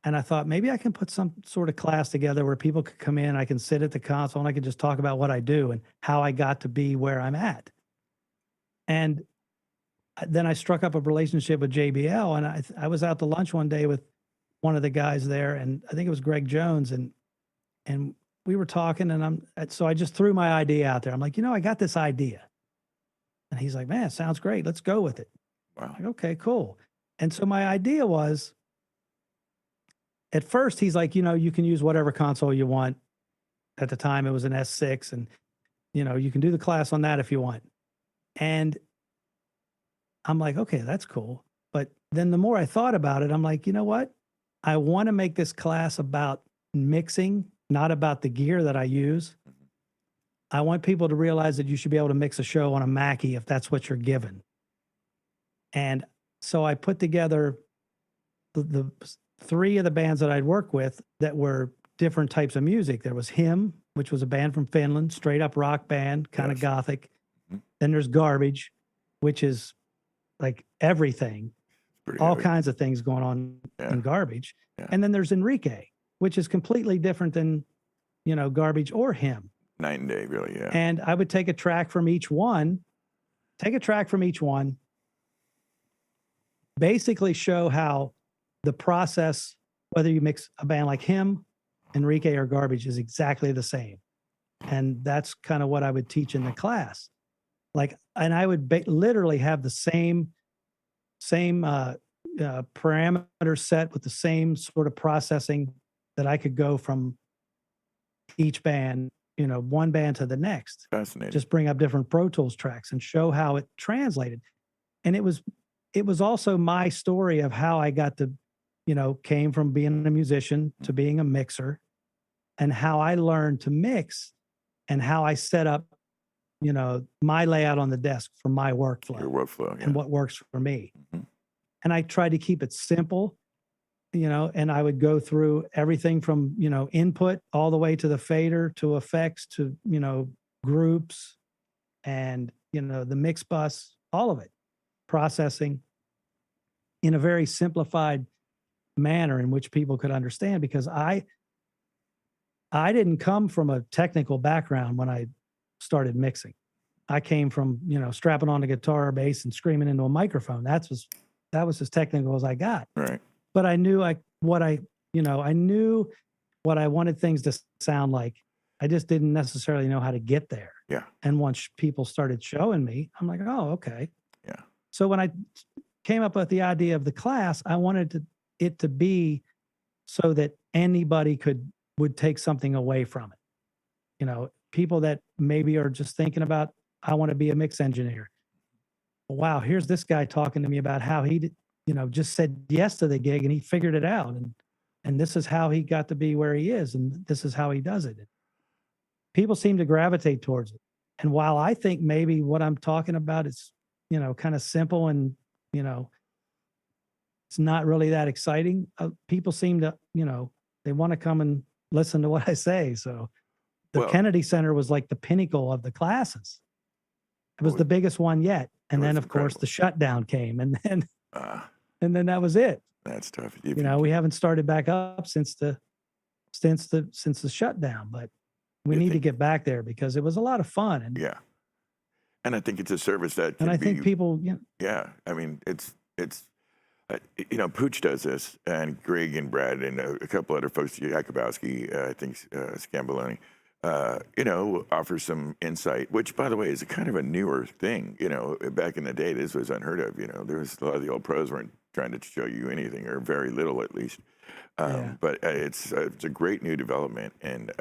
And I thought maybe I can put some sort of class together where people could come in, I can sit at the console and I can just talk about what I do and how I got to be where I'm at. And then I struck up a relationship with JBL, and I was out to lunch one day with one of the guys there, and I think it was Greg Jones, and we were talking, and so I just threw my idea out there. I'm like, you know, I got this idea, and he's like, man, sounds great. Let's go with it. Wow. I'm like, okay, cool. And so my idea was, at first, he's like, you know, you can use whatever console you want. At the time, it was an S6, and you know, you can do the class on that if you want. And I'm like, okay, that's cool. But then the more I thought about it, I'm like, you know what? I want to make this class about mixing, not about the gear that I use. I want people to realize that you should be able to mix a show on a Mackie if that's what you're given. And so I put together the three of the bands that I'd worked with that were different types of music. There was Him, which was a band from Finland, straight up rock band, kind of Yes. gothic. Mhm. Then there's Garbage, which is like everything, Pretty all heavy. kinds of things going on Yeah. in Garbage. Yeah. And then there's Enrique, which is completely different than, you know, Garbage or Him. Night and day, really. Yeah. And I would take a track from each one, basically show how the process, whether you mix a band like Him, Enrique, or Garbage, is exactly the same. And that's kind of what I would teach in the class. Like, and I would literally have the same parameter set with the same sort of processing that I could go from each band, you know, one band to the next. Fascinating. Just bring up different Pro Tools tracks and show how it translated. And it was also my story of how I got to, you know, came from being a musician to being a mixer, and how I learned to mix and how I set up, you know, my layout on the desk for my workflow Your workflow. Yeah. and what works for me. Mhm. And I tried to keep it simple, you know, and I would go through everything from, you know, input all the way to the fader to effects to, you know, groups and, you know, the mix bus, all of it, processing in a very simplified manner in which people could understand, because I didn't come from a technical background when I started mixing. I came from, you know, strapping on the guitar or bass and screaming into a microphone. That was as technical as I got. Right. But I knew I knew what I wanted things to sound like. I just didn't necessarily know how to get there. Yeah. And once people started showing me, I'm like, oh, okay. Yeah. So when I came up with the idea of the class, I wanted it to be so that anybody would take something away from it. You know, people that maybe are just thinking about, I want to be a mix engineer. Wow, here's this guy talking to me about how he did, you know, just said yes to the gig and he figured it out. And this is how he got to be where he is. And this is how he does it. People seem to gravitate towards it. And while I think maybe what I'm talking about is, you know, kind of simple and, you know, it's not really that exciting, people seem to, you know, they want to come and listen to what I say. So the Well- Kennedy Center was like the pinnacle of the classes. It was Well, the biggest one yet. And it then, was of course, incredible. the shutdown came, and then that was it. That's tough. You know, we haven't started back up since the shutdown, but we You need to think- get back there because it was a lot of fun. And Yeah. And I think it's a service that can I be, think people, you know, yeah. I mean, it's you know, Pooch does this, and Greg and Brad and a couple other folks, Jakubowski, I think Scamboloni, you know, offer some insight, which, by the way, is a kind of a newer thing. You know, back in the day, this was unheard of. You know, there was a lot of the old pros weren't trying to show you anything, or very little at least. Yeah. But it's a great new development, and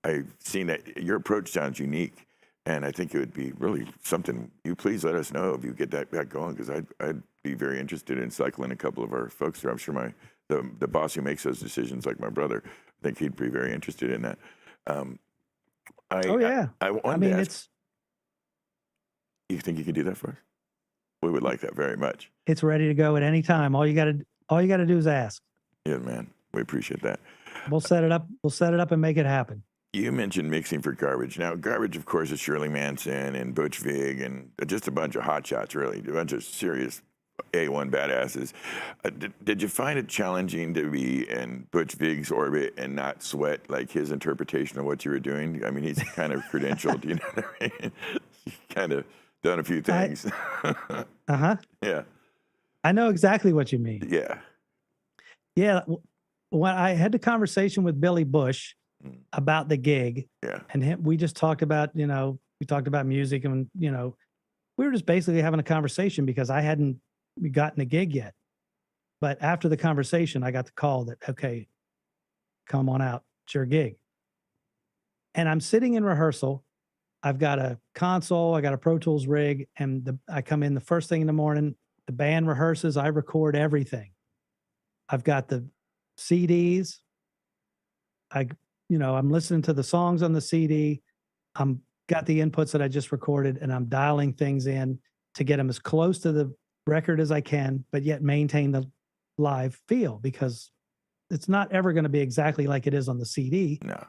I've seen that your approach sounds unique, and I think it would be really something. You please let us know if you get that back going, because I'd be very interested in cycling a couple of our folks through. I'm sure the boss who makes those decisions, like my brother, I think he'd be very interested in that. Oh yeah. I I wanted mean, to ask, it's you think you could do that for us? We would like that very much. ready to go at any time. All you got to do is ask. Yeah, man, we appreciate that. We'll set it up. We'll set it up and make it happen. You mentioned mixing for Garbage. Now, Garbage, of course, is Shirley Manson and Butch Vig and just a bunch of hotshots, really, a bunch of serious A1 badasses. Did you find it challenging to be in Butch Vig's orbit and not sweat like his interpretation of what you were doing? I mean, he's kind of credentialed, you know what I mean? He's kind of done a few things. Uh-huh. Yeah. I know exactly what you mean. Yeah. Yeah. When I had the conversation with Billy Bush about the gig, Yeah. and we just talked about, we talked about music, and, we were just basically having a conversation because I hadn't gotten a gig yet. But after the conversation, I got the call that, okay, come on out. It's your gig. And I'm sitting in rehearsal. I've got a console, I got a Pro Tools rig, and I come in the first thing in the morning, the band rehearses, I record everything. I've got the CDs. I'm listening to the songs on the CD. I'm got the inputs that I just recorded, and I'm dialing things in to get them as close to the record as I can, but yet maintain the live feel, because it's not ever going to be exactly like it is on the CD. No.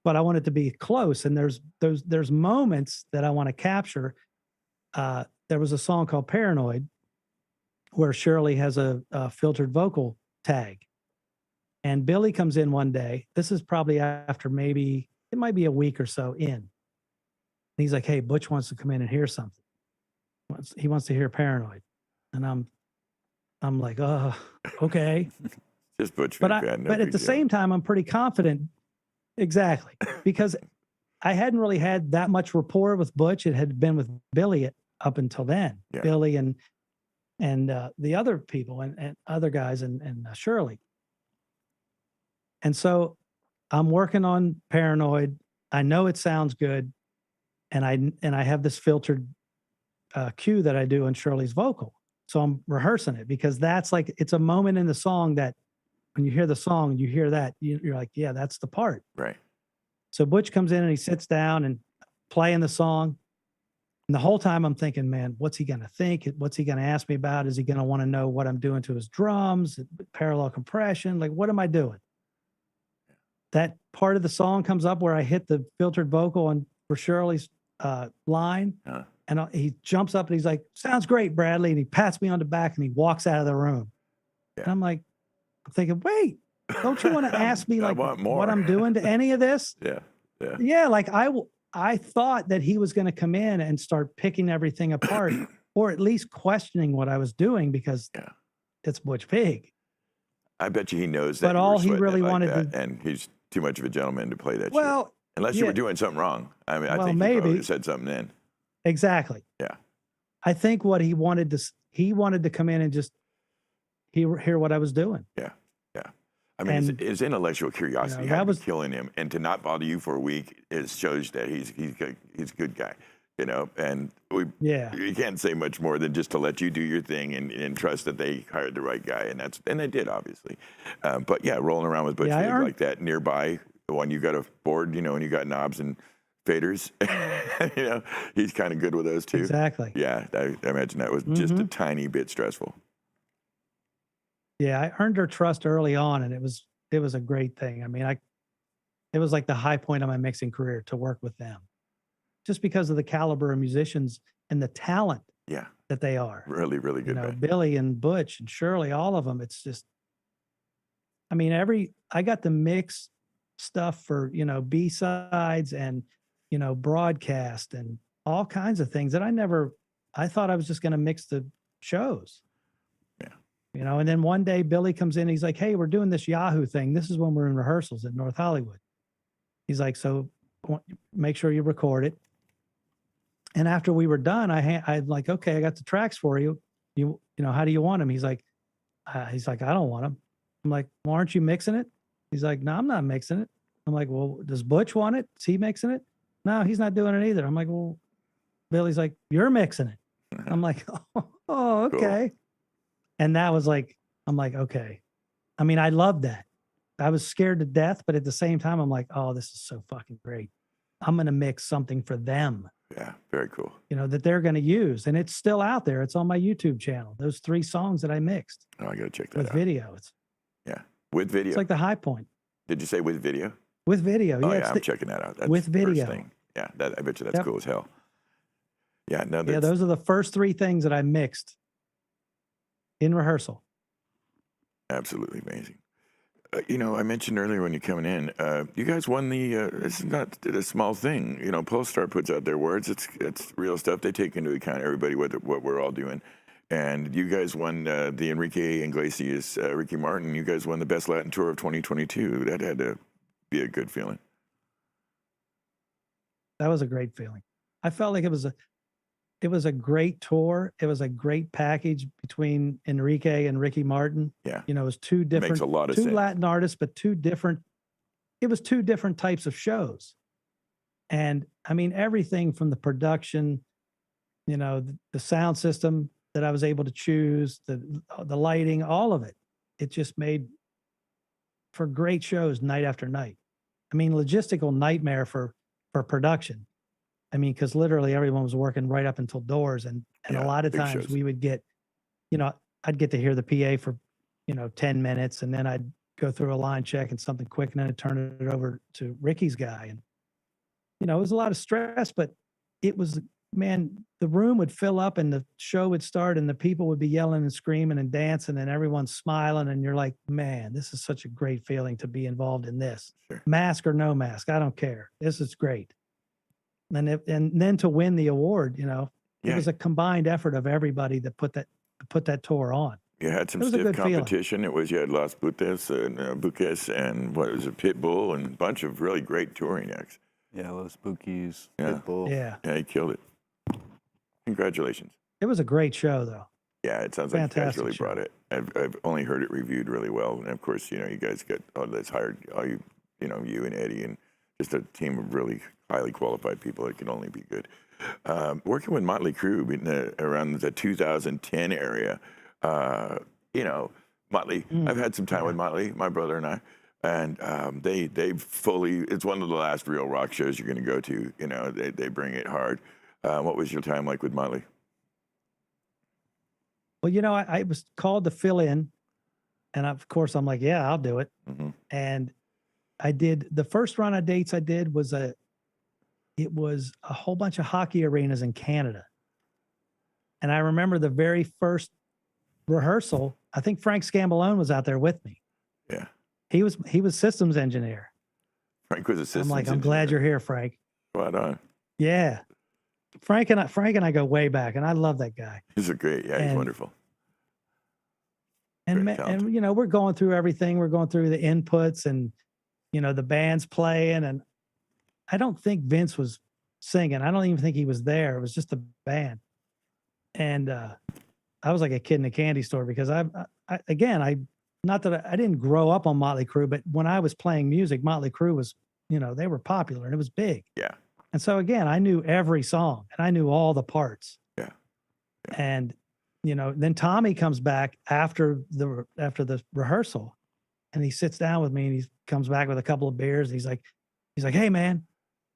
But I want it to be close. And there's moments that I want to capture. There was a song called Paranoid where Shirley has a filtered vocal tag. And Billy comes in one day. This is probably after it might be a week or so in. And he's like, hey, Butch wants to come in and hear something. He wants to hear Paranoid. And I'm like, oh, okay. Just Butch Vig But fan, no but big at the deal. same time, I'm pretty confident. Exactly. Because I hadn't really had that much rapport with Butch. It had been with Billy up until then. Yeah. Billy and the other people and other guys and Shirley. And so I'm working on Paranoid. I know it sounds good. And I have this filtered cue that I do on Shirley's vocal. So I'm rehearsing it, because that's like, it's a moment in the song that when you hear the song, you hear that, you're like, yeah, that's the part. Right. So Butch comes in and he sits down and playing the song. And the whole time I'm thinking, man, what's he going to think? What's he going to ask me about? Is he going to want to know what I'm doing to his drums, parallel compression? Like, what am I doing? That part of the song comes up where I hit the filtered vocal for Shirley's line. And he jumps up and he's like, sounds great, Bradley. And he pats me on the back and he walks out of the room. Yeah. And I'm thinking, wait, don't you want to ask me like what I'm doing to any of this? Yeah. Yeah. Yeah. Like I thought that he was going to come in and start picking everything apart, or at least questioning what I was doing, because it's Butch Vig. I bet you he knows that. But you were all he sweating really it like wanted that, to, and he's too much of a gentleman to play that shit. well, Unless you were doing something wrong. I mean, I Well, think he maybe. probably said something then. exactly. Yeah. I think what he wanted to come in and just hear what I was doing. Yeah. Yeah. I mean, And, his intellectual curiosity that had to was- be killing him, and to not bother you for a week shows that he's a good guy, you know. And you can't say much more than just to let you do your thing and trust that they hired the right guy, and they did, obviously. But yeah, rolling around with Butch Vig like that nearby, when you got a board, you know, and you got knobs and faders, you know, he's kind of good with those too. Exactly. Yeah, I imagine that was just a tiny bit stressful. Yeah, I earned her trust early on, and it was a great thing. I mean, it was like the high point of my mixing career to work with them, just because of the caliber of musicians and the talent that they are. Really, really good band. Billy and Butch and Shirley, all of them. It's just, I mean, I got to mix stuff for, B-sides and, broadcast and all kinds of things that I thought I was just going to mix the shows. And then one day Billy comes in, he's like, hey, we're doing this Yahoo thing. This is when we're in rehearsals at North Hollywood. He's like, so make sure you record it. And after we were done, I'm like, okay, I got the tracks for you. You know, how do you want them? He's like, I don't want them. I'm like, well, aren't you mixing it? He's like, no, I'm not mixing it. I'm like, well, does Butch want it? Is he mixing it? No, he's not doing it either. I'm like, well, Billy's like, you're mixing it. I'm like, oh, okay. Cool. And that was like, I'm like, okay. I mean, I loved that. I was scared to death, but at the same time, I'm like, oh, this is so fucking great. I'm going to mix something for them. Yeah, very cool. You know, that they're going to use. And it's still out there. It's on my YouTube channel. Those 3 songs that I mixed. Oh, I got to check that out. With video. Yeah, with video. It's like the high point. Did you say with video? With video, oh, yeah. I'm checking that out. That's with video. First thing. Yeah, I bet you that's cool as hell. Yeah, no, yeah, those are the first 3 things that I mixed in rehearsal. Absolutely amazing. You know, I mentioned earlier when you're coming in, you guys won the, it's not a small thing. You know, Polestar puts out their words. It's real stuff. They take into account everybody, what we're all doing. And you guys won the Enrique Iglesias, Ricky Martin. You guys won the Best Latin Tour of 2022. That had to be a good feeling. That was a great feeling. I felt like it was a great tour. It was a great package between Enrique and Ricky Martin. Yeah. You know, it was 2 different, Makes a lot of 2 sense. Latin artists, but 2 different types of shows. And I mean, everything from the production, you know, the sound system that I was able to choose, the lighting, all of it. It just made for great shows night after night. I mean, logistical nightmare for production. I mean, because literally everyone was working right up until doors, and a lot of times we would get, you know, I'd get to hear the PA for, you know, 10 minutes, and then I'd go through a line check and something quick, and then I'd turn it over to Ricky's guy. And, you know, it was a lot of stress, but it was, man, the room would fill up and the show would start and the people would be yelling and screaming and dancing and everyone's smiling. And you're like, man, this is such a great feeling to be involved in this. Sure. Mask or no mask, I don't care. This is great. And then to win the award, you know, it was a combined effort of everybody that put that tour on. You had some stiff competition. Feeling. You had Los Buques and what was it, Pitbull, and a bunch of really great touring acts. Yeah, Los Buques, Pitbull. Yeah, he killed it. Congratulations. It was a great show, though. Yeah, it sounds like you guys really brought it. I've only heard it reviewed really well, and of course, you know, you guys got you know, you and Eddie, and just a team of really highly qualified people. It can only be good. Working with Motley Crue around the 2010 area, you know, Motley. I've had some time with Motley, my brother and I, and they fully. It's one of the last real rock shows you're going to go to. You know, they bring it hard. What was your time like with Motley? Well, you know, I was called to fill in, and of course I'm like, yeah, I'll do it. Mm-hmm. And I did the first run of dates I did was a whole bunch of hockey arenas in Canada. And I remember the very first rehearsal, I think Frank Scambolone was out there with me. Yeah. He was systems engineer. Frank was a systems engineer. I'm glad you're here, Frank. Right on. Yeah. Frank and I go way back, and I love that guy. He's he's wonderful. And you know, we're going through everything. We're going through the inputs and, you know, the band's playing, and I don't think Vince was singing. I don't even think he was there. It was just the band. And I was like a kid in a candy store because I not that I didn't grow up on Motley Crue, but when I was playing music, Motley Crue was, you know, they were popular and it was big. Yeah. And so again, I knew every song and I knew all the parts. Yeah. And, you know, then Tommy comes back after the rehearsal, and he sits down with me and he comes back with a couple of beers. And he's like, hey man,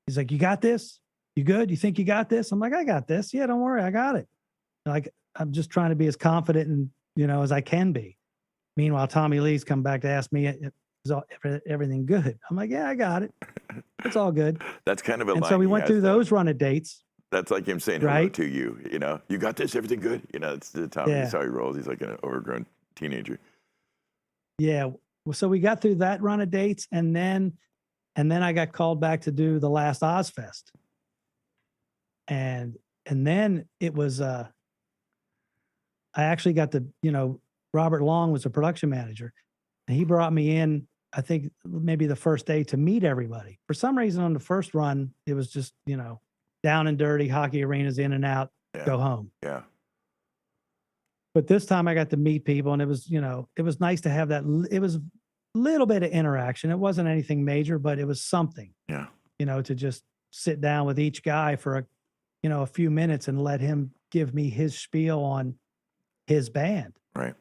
he's like, you got this? You good? You think you got this? I'm like, I got this. Yeah, don't worry. I got it. Like, I'm just trying to be as confident and, you know, as I can be. Meanwhile, Tommy Lee's come back to ask me, is everything good? I'm like, yeah, I got it. It's all good. That's kind of a and line so we went through those run of dates. That's like him saying hello to you, you know, you got this, everything good? You know, it's the Tommy, that's how he rolls. He's like an overgrown teenager. Yeah. Well, so we got through that run of dates, and then I got called back to do the last Ozfest. And then it was, I actually got you know, Robert Long was a production manager, and he brought me in I think maybe the first day to meet everybody. For some reason on the first run, it was just, down and dirty, hockey arenas, in and out, Yeah. go home. Yeah. But this time I got to meet people, and it was, it was nice to have that. It was a little bit of interaction. It wasn't anything major, but it was something, Yeah. To just sit down with each guy for a few minutes and let him give me his spiel on his band. Right.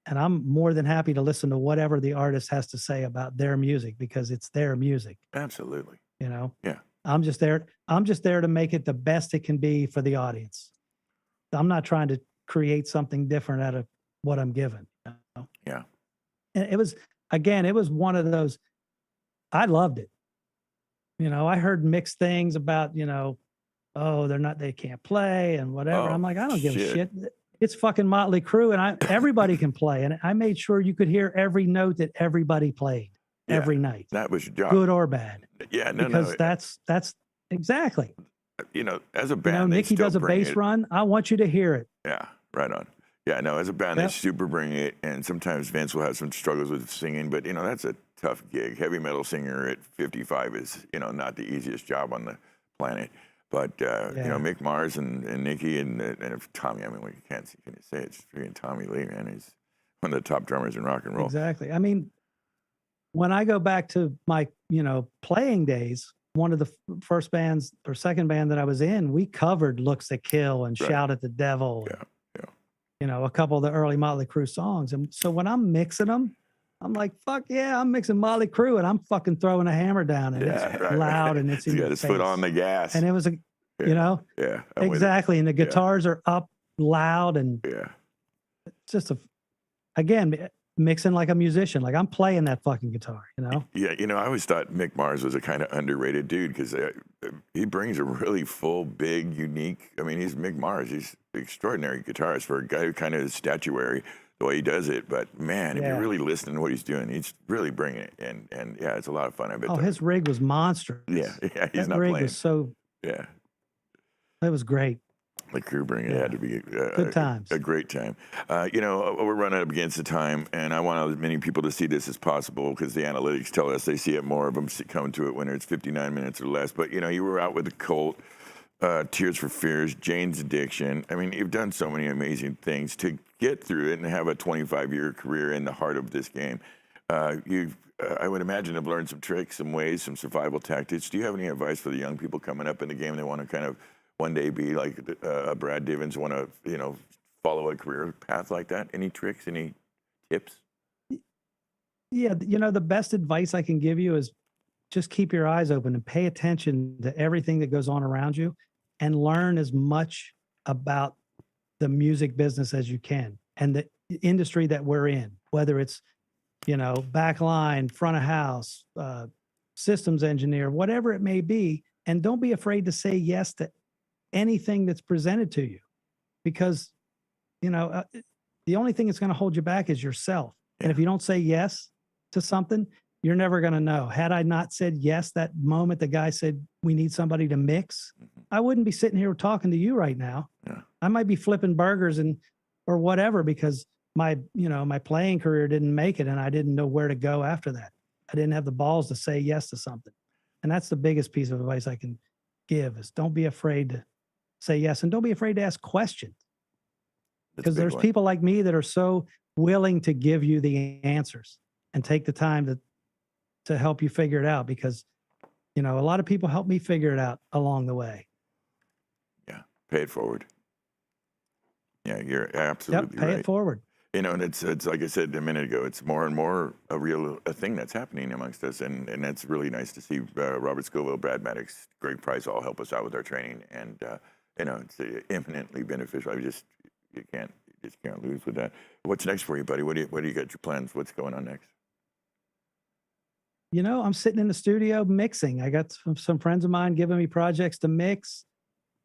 And I'm more than happy to listen to whatever the artist has to say about their music, because it's their music. Absolutely. Yeah. I'm just there to make it the best it can be for the audience. I'm not trying to create something different out of what I'm given. Yeah. And it was one of those, I loved it. I heard mixed things about, oh, they can't play and whatever. Oh, I'm like, I don't give a shit. shit. It's fucking Motley Crue, and everybody can play. And I made sure you could hear every note that everybody played every night, That was your job. good or bad. Yeah. No, Because no. that's exactly. As a band, they Nikki still does a bring bass it. run. I want you to hear it. Yeah, right on. Yeah, no, as a band, Yep. they super bring it, and sometimes Vince will have some struggles with singing, but that's a tough gig. Heavy metal singer at 55 is not the easiest job on the planet. But Mick Mars and Nikki and if Tommy, I mean, we can't say it's freaking Tommy Lee, man. He's one of the top drummers in rock and roll. Exactly. I mean, when I go back to my playing days, one of the first bands or second band that I was in, we covered "Looks That Kill" and Right. "Shout at the Devil." Yeah. A couple of the early Motley Crue songs. And so when I'm mixing them, I'm like, fuck yeah, I'm mixing Motley Crue, and I'm fucking throwing a hammer down, and it's loud and it's in He's your got his face. foot on the gas. And it was Yeah, I'm with it. exactly. And the guitars are up loud, and Yeah. it's just again, mixing like a musician. Like I'm playing that fucking guitar, Yeah, I always thought Mick Mars was a kind of underrated dude because he brings a really full, big, unique. I mean, he's Mick Mars. He's an extraordinary guitarist for a guy who kind of is statuary the way he does it. But man, if you're really listening to what he's doing, he's really bringing it. And yeah, it's a lot of fun. I bet. Oh, his rig was monstrous. Yeah, he's that not rig playing. was so. Yeah, That was great. the crew bringing it had to be Good times. a great time. We're running up against the time, and I want as many people to see this as possible because the analytics tell us they see it more of them come to it when it's 59 minutes or less. But you were out with the Cult, Tears for Fears, Jane's Addiction. I mean, you've done so many amazing things to get through it and have a 25-year career in the heart of this game. You've I would imagine have learned some tricks, some ways, some survival tactics. Do you have any advice for the young people coming up in the game? They want to kind of one day be like Brad Divens, want to follow a career path like that. Any tricks? Any tips? Yeah, the best advice I can give you is just keep your eyes open and pay attention to everything that goes on around you, and learn as much about the music business as you can and the industry that we're in, whether it's back line, front of house, systems engineer, whatever it may be. And don't be afraid to say yes to anything that's presented to you, because the only thing that's going to hold you back is yourself. And if you don't say yes to something, you're never going to know. Had I not said yes that moment the guy said we need somebody to mix, I wouldn't be sitting here talking to you right now. Yeah. I might be flipping burgers or whatever, because my playing career didn't make it, and I didn't know where to go after that. I didn't have the balls to say yes to something. And that's the biggest piece of advice I can give, is don't be afraid to say yes, and don't be afraid to ask questions. Because there's people like me that are so willing to give you the answers and take the time to help you figure it out, because a lot of people help me figure it out along the way. Yeah, pay it forward. Yeah, you're absolutely Pay right. it forward. And it's like I said a minute ago, it's more and more a thing that's happening amongst us, and that's really nice to see. Robert Scoville, Brad Maddox, Greg Price all help us out with our training, and it's eminently beneficial. You just can't lose with that. What's next for you, buddy? What do you got your plans? What's going on next? I'm sitting in the studio mixing. I got some friends of mine giving me projects to mix.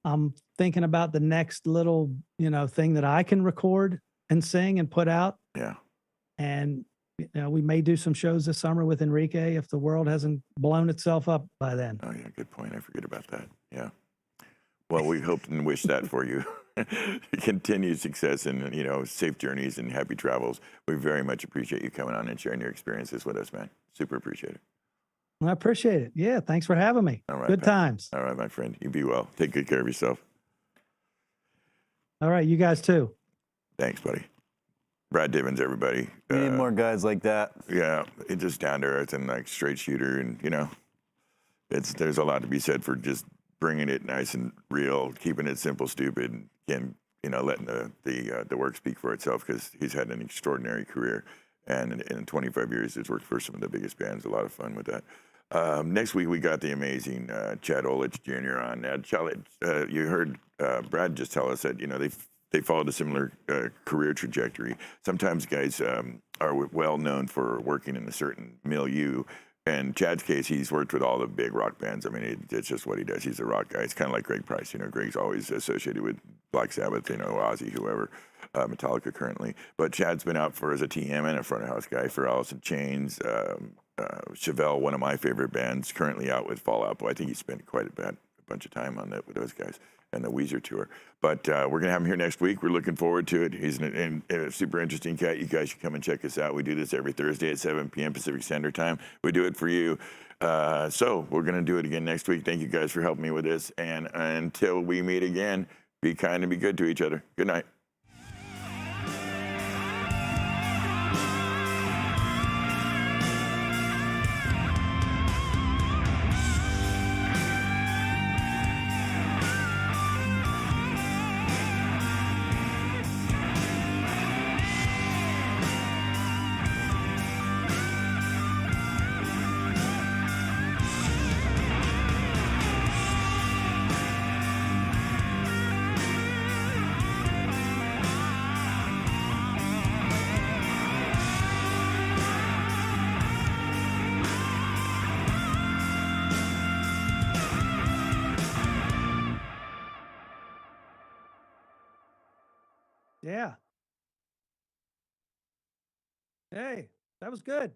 I'm thinking about the next little thing that I can record and sing and put out. Yeah. And we may do some shows this summer with Enrique if the world hasn't blown itself up by then. Oh yeah, good point. I forget about that. Yeah. Well, we hope and wish that for you. continued success and, safe journeys and happy travels. We very much appreciate you coming on and sharing your experiences with us, man. Super appreciate it. I appreciate it. Yeah, thanks for having me. All right, Good pal. times. All right, my friend. You be well. Take good care of yourself. All right, you guys too. Thanks, buddy. Brad Divens, everybody. We need more guys like that. Yeah, he's just down to earth and like straight shooter, and there's a lot to be said for just bringing it nice and real, keeping it simple, stupid, and letting the work speak for itself, because he's had an extraordinary career, and in 25 years he's worked for some of the biggest bands. A lot of fun with that. Next week we got the amazing Chad Olich Jr. on. Chad, you heard Brad just tell us that they followed a similar career trajectory. Sometimes guys are well known for working in a certain milieu. In Chad's case, he's worked with all the big rock bands. I mean, it's just what he does. He's a rock guy. It's kind of like Greg Price. Greg's always associated with Black Sabbath, Ozzy, whoever, Metallica currently. But Chad's been out as a TM and a front of house guy for Alice in Chains, Chevelle, one of my favorite bands, currently out with Fall Out Boy. I think he spent quite a bunch of time on that with those guys and the Weezer tour. But we're going to have him here next week. We're looking forward to it. He's a super interesting cat. You guys should come and check us out. We do this every Thursday at 7 p.m. Pacific Standard Time. We do it for you. So we're going to do it again next week. Thank you guys for helping me with this. And until we meet again, be kind and be good to each other. Good night. Yeah. Hey, that was good.